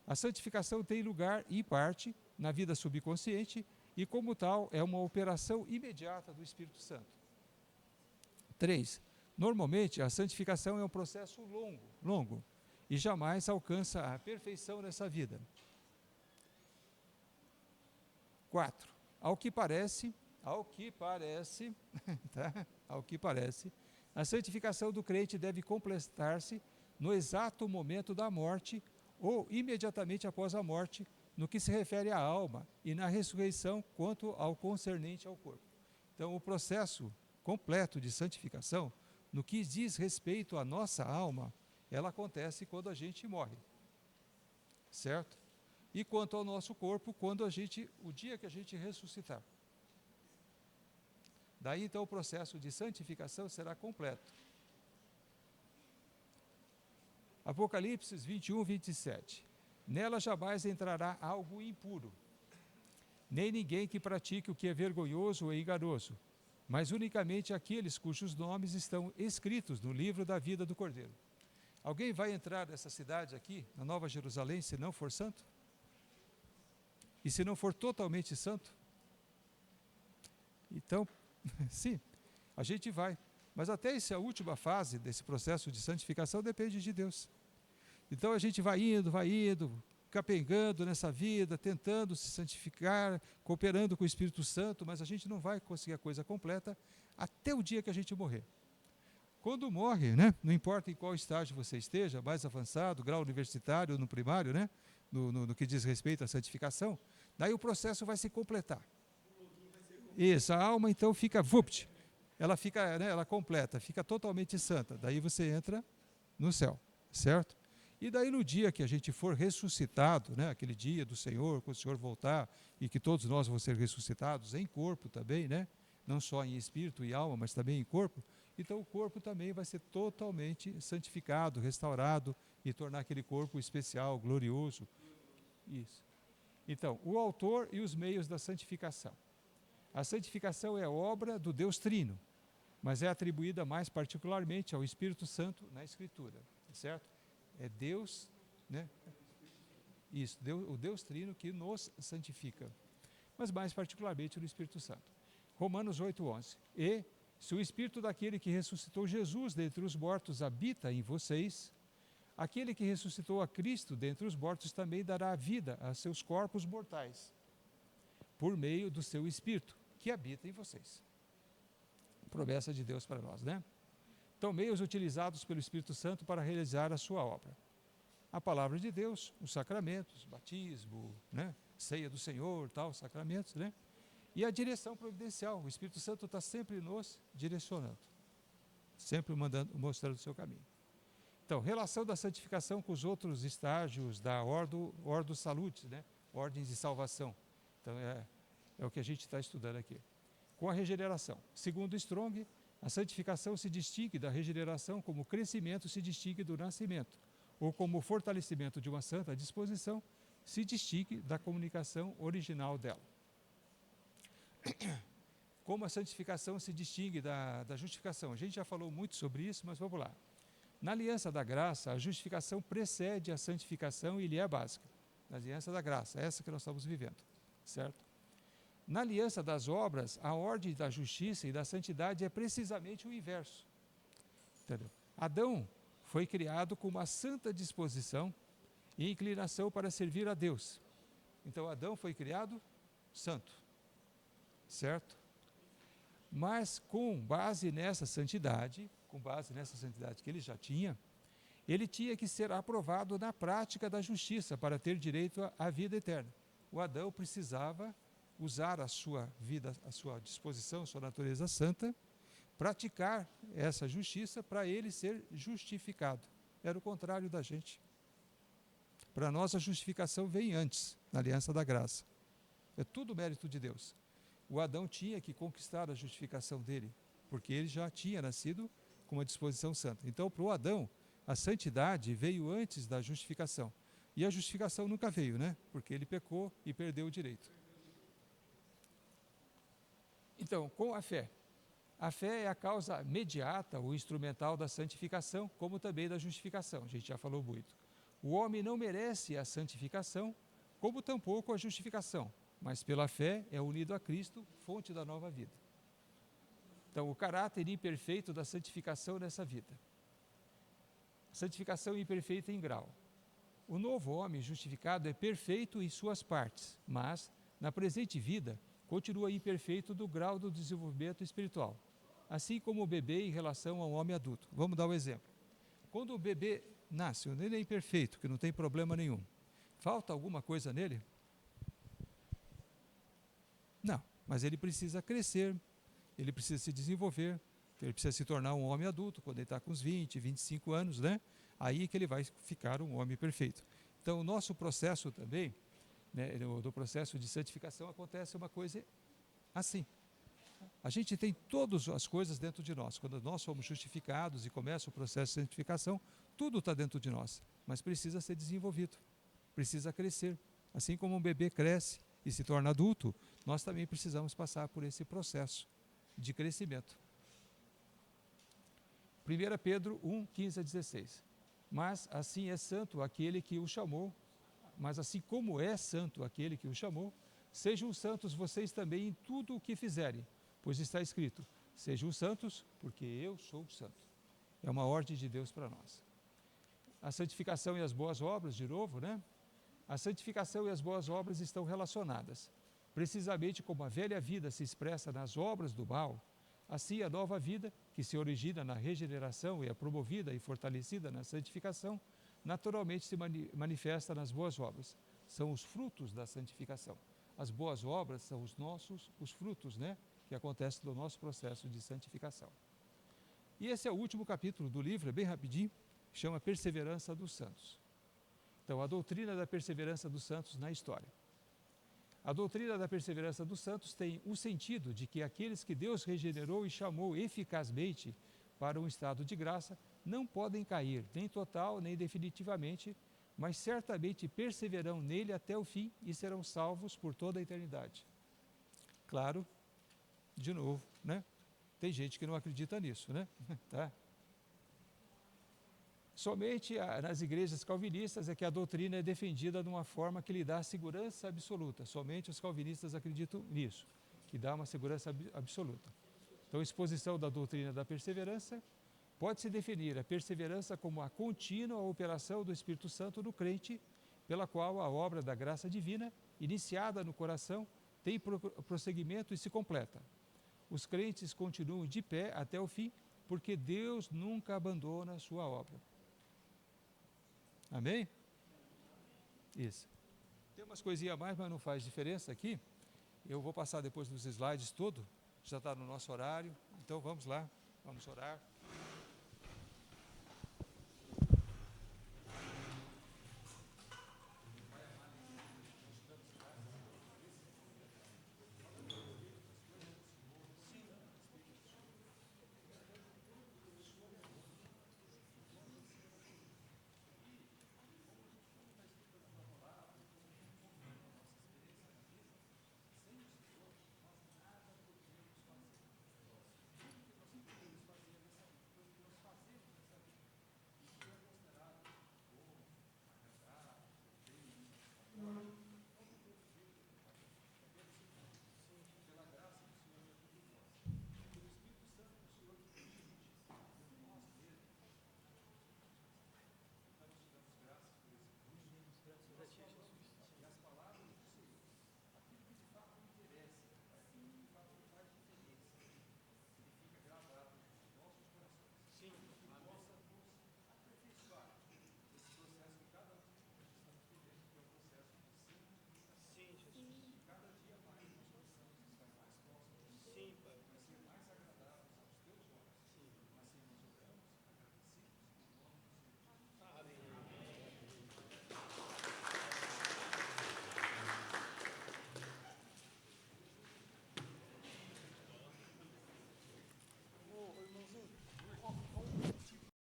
A santificação tem lugar e parte na vida subconsciente e, como tal, é uma operação imediata do Espírito Santo. 3. Normalmente, a santificação é um processo longo e jamais alcança a perfeição nessa vida. 4. Ao que parece, tá? Ao que parece, a santificação do crente deve completar-se no exato momento da morte ou imediatamente após a morte, no que se refere à alma e na ressurreição quanto ao concernente ao corpo. Então, o processo completo de santificação, no que diz respeito à nossa alma, ela acontece quando a gente morre, certo? E quanto ao nosso corpo, o dia que a gente ressuscitar. Daí, então, o processo de santificação será completo. Apocalipse 21, 27. Nela jamais entrará algo impuro, nem ninguém que pratique o que é vergonhoso ou enganoso, mas unicamente aqueles cujos nomes estão escritos no livro da vida do Cordeiro. Alguém vai entrar nessa cidade aqui, na Nova Jerusalém, se não for santo? E se não for totalmente santo? Então, sim, a gente vai. Mas até essa última fase desse processo de santificação depende de Deus. Então a gente vai indo, capengando nessa vida, tentando se santificar, cooperando com o Espírito Santo, mas a gente não vai conseguir a coisa completa até o dia que a gente morrer. Quando morre, né, não importa em qual estágio você esteja, mais avançado, grau universitário, no primário, né, no que diz respeito à santificação, daí o processo vai se completar. Isso, a alma então fica vupt, ela fica, né, ela completa, fica totalmente santa. Daí você entra no céu, certo? E daí no dia que a gente for ressuscitado, né, aquele dia do Senhor, quando o Senhor voltar, e que todos nós vamos ser ressuscitados em corpo também, né, não só em espírito e alma, mas também em corpo, então o corpo também vai ser totalmente santificado, restaurado e tornar aquele corpo especial, glorioso. Isso. Então, o autor e os meios da santificação. A santificação é obra do Deus Trino, mas é atribuída mais particularmente ao Espírito Santo na Escritura, certo? É Deus, né? Isso, o Deus Trino que nos santifica, mas mais particularmente no Espírito Santo. Romanos 8:11. E se o Espírito daquele que ressuscitou Jesus dentre os mortos habita em vocês, aquele que ressuscitou a Cristo dentre os mortos também dará vida a seus corpos mortais, por meio do seu Espírito, que habita em vocês. Promessa de Deus para nós, né? Então, meios utilizados pelo Espírito Santo para realizar a sua obra. A palavra de Deus, os sacramentos, batismo, né? Ceia do Senhor, tal, sacramentos, né? E a direção providencial. O Espírito Santo está sempre nos direcionando, sempre mostrando o seu caminho. Então, relação da santificação com os outros estágios da Ordo Salutis, né? Ordens de salvação. Então, é o que a gente está estudando aqui. Com a regeneração. Segundo Strong, a santificação se distingue da regeneração como o crescimento se distingue do nascimento, ou como o fortalecimento de uma santa disposição se distingue da comunicação original dela. Como a santificação se distingue da justificação. A gente já falou muito sobre isso, mas vamos lá. Na aliança da graça, a justificação precede a santificação e lhe é básica. Na aliança da graça, essa que nós estamos vivendo, certo? Na aliança das obras, a ordem da justiça e da santidade é precisamente o inverso. Entendeu? Adão foi criado com uma santa disposição e inclinação para servir a Deus. Então, Adão foi criado santo, certo? Mas com base nessa santidade que ele já tinha, ele tinha que ser aprovado na prática da justiça para ter direito à vida eterna. O Adão precisava usar a sua vida, a sua disposição, a sua natureza santa, praticar essa justiça para ele ser justificado. Era o contrário da gente. Para nós a justificação vem antes, na aliança da graça. É tudo mérito de Deus. O Adão tinha que conquistar a justificação dele, porque ele já tinha nascido com uma disposição santa. Então, para o Adão, a santidade veio antes da justificação. E a justificação nunca veio, né? Porque ele pecou e perdeu o direito. Então, com a fé. A fé é a causa mediata ou instrumental da santificação, como também da justificação. A gente já falou muito. O homem não merece a santificação, como tampouco a justificação, mas pela fé é unido a Cristo, fonte da nova vida. Então, o caráter imperfeito da santificação nessa vida. Santificação imperfeita em grau. O novo homem justificado é perfeito em suas partes, mas, na presente vida, continua imperfeito do grau do desenvolvimento espiritual, assim como o bebê em relação ao homem adulto. Vamos dar um exemplo. Quando o bebê nasce, ele é imperfeito, que não tem problema nenhum. Falta alguma coisa nele? Não, mas ele precisa crescer, ele precisa se desenvolver, ele precisa se tornar um homem adulto, quando ele está com uns 20, 25 anos, né? Aí que ele vai ficar um homem perfeito. Então, o nosso processo também, né, do processo de santificação, acontece uma coisa assim. A gente tem todas as coisas dentro de nós. Quando nós somos justificados e começa o processo de santificação, tudo está dentro de nós, mas precisa ser desenvolvido, precisa crescer. Assim como um bebê cresce e se torna adulto, nós também precisamos passar por esse processo de crescimento. 1 Pedro 1, 15 a 16. Mas assim é santo aquele que o chamou, mas assim como é santo aquele que o chamou, sejam santos vocês também em tudo o que fizerem, pois está escrito, sejam santos porque eu sou santo. É uma ordem de Deus para nós. A santificação e as boas obras, de novo, né? A santificação e as boas obras estão relacionadas. Precisamente como a velha vida se expressa nas obras do mal, assim a nova vida, que se origina na regeneração e é promovida e fortalecida na santificação, naturalmente se manifesta nas boas obras. São os frutos da santificação. As boas obras são os frutos, né, que acontecem no nosso processo de santificação. E esse é o último capítulo do livro, é bem rapidinho, chama Perseverança dos Santos. Então, a doutrina da perseverança dos santos na história. A doutrina da perseverança dos santos tem o sentido de que aqueles que Deus regenerou e chamou eficazmente para um estado de graça não podem cair, nem total, nem definitivamente, mas certamente perseverarão nele até o fim e serão salvos por toda a eternidade. Claro, de novo, né? Tem gente que não acredita nisso, né? Tá? Somente nas igrejas calvinistas é que a doutrina é defendida de uma forma que lhe dá segurança absoluta. Somente os calvinistas acreditam nisso, que dá uma segurança absoluta. Então, a exposição da doutrina da perseverança pode-se definir a perseverança como a contínua operação do Espírito Santo no crente, pela qual a obra da graça divina, iniciada no coração, tem prosseguimento e se completa. Os crentes continuam de pé até o fim, porque Deus nunca abandona a sua obra. Amém? Isso. Tem umas coisinhas a mais, mas não faz diferença aqui. Eu vou passar depois dos slides tudo, já está no nosso horário, então vamos lá, vamos orar.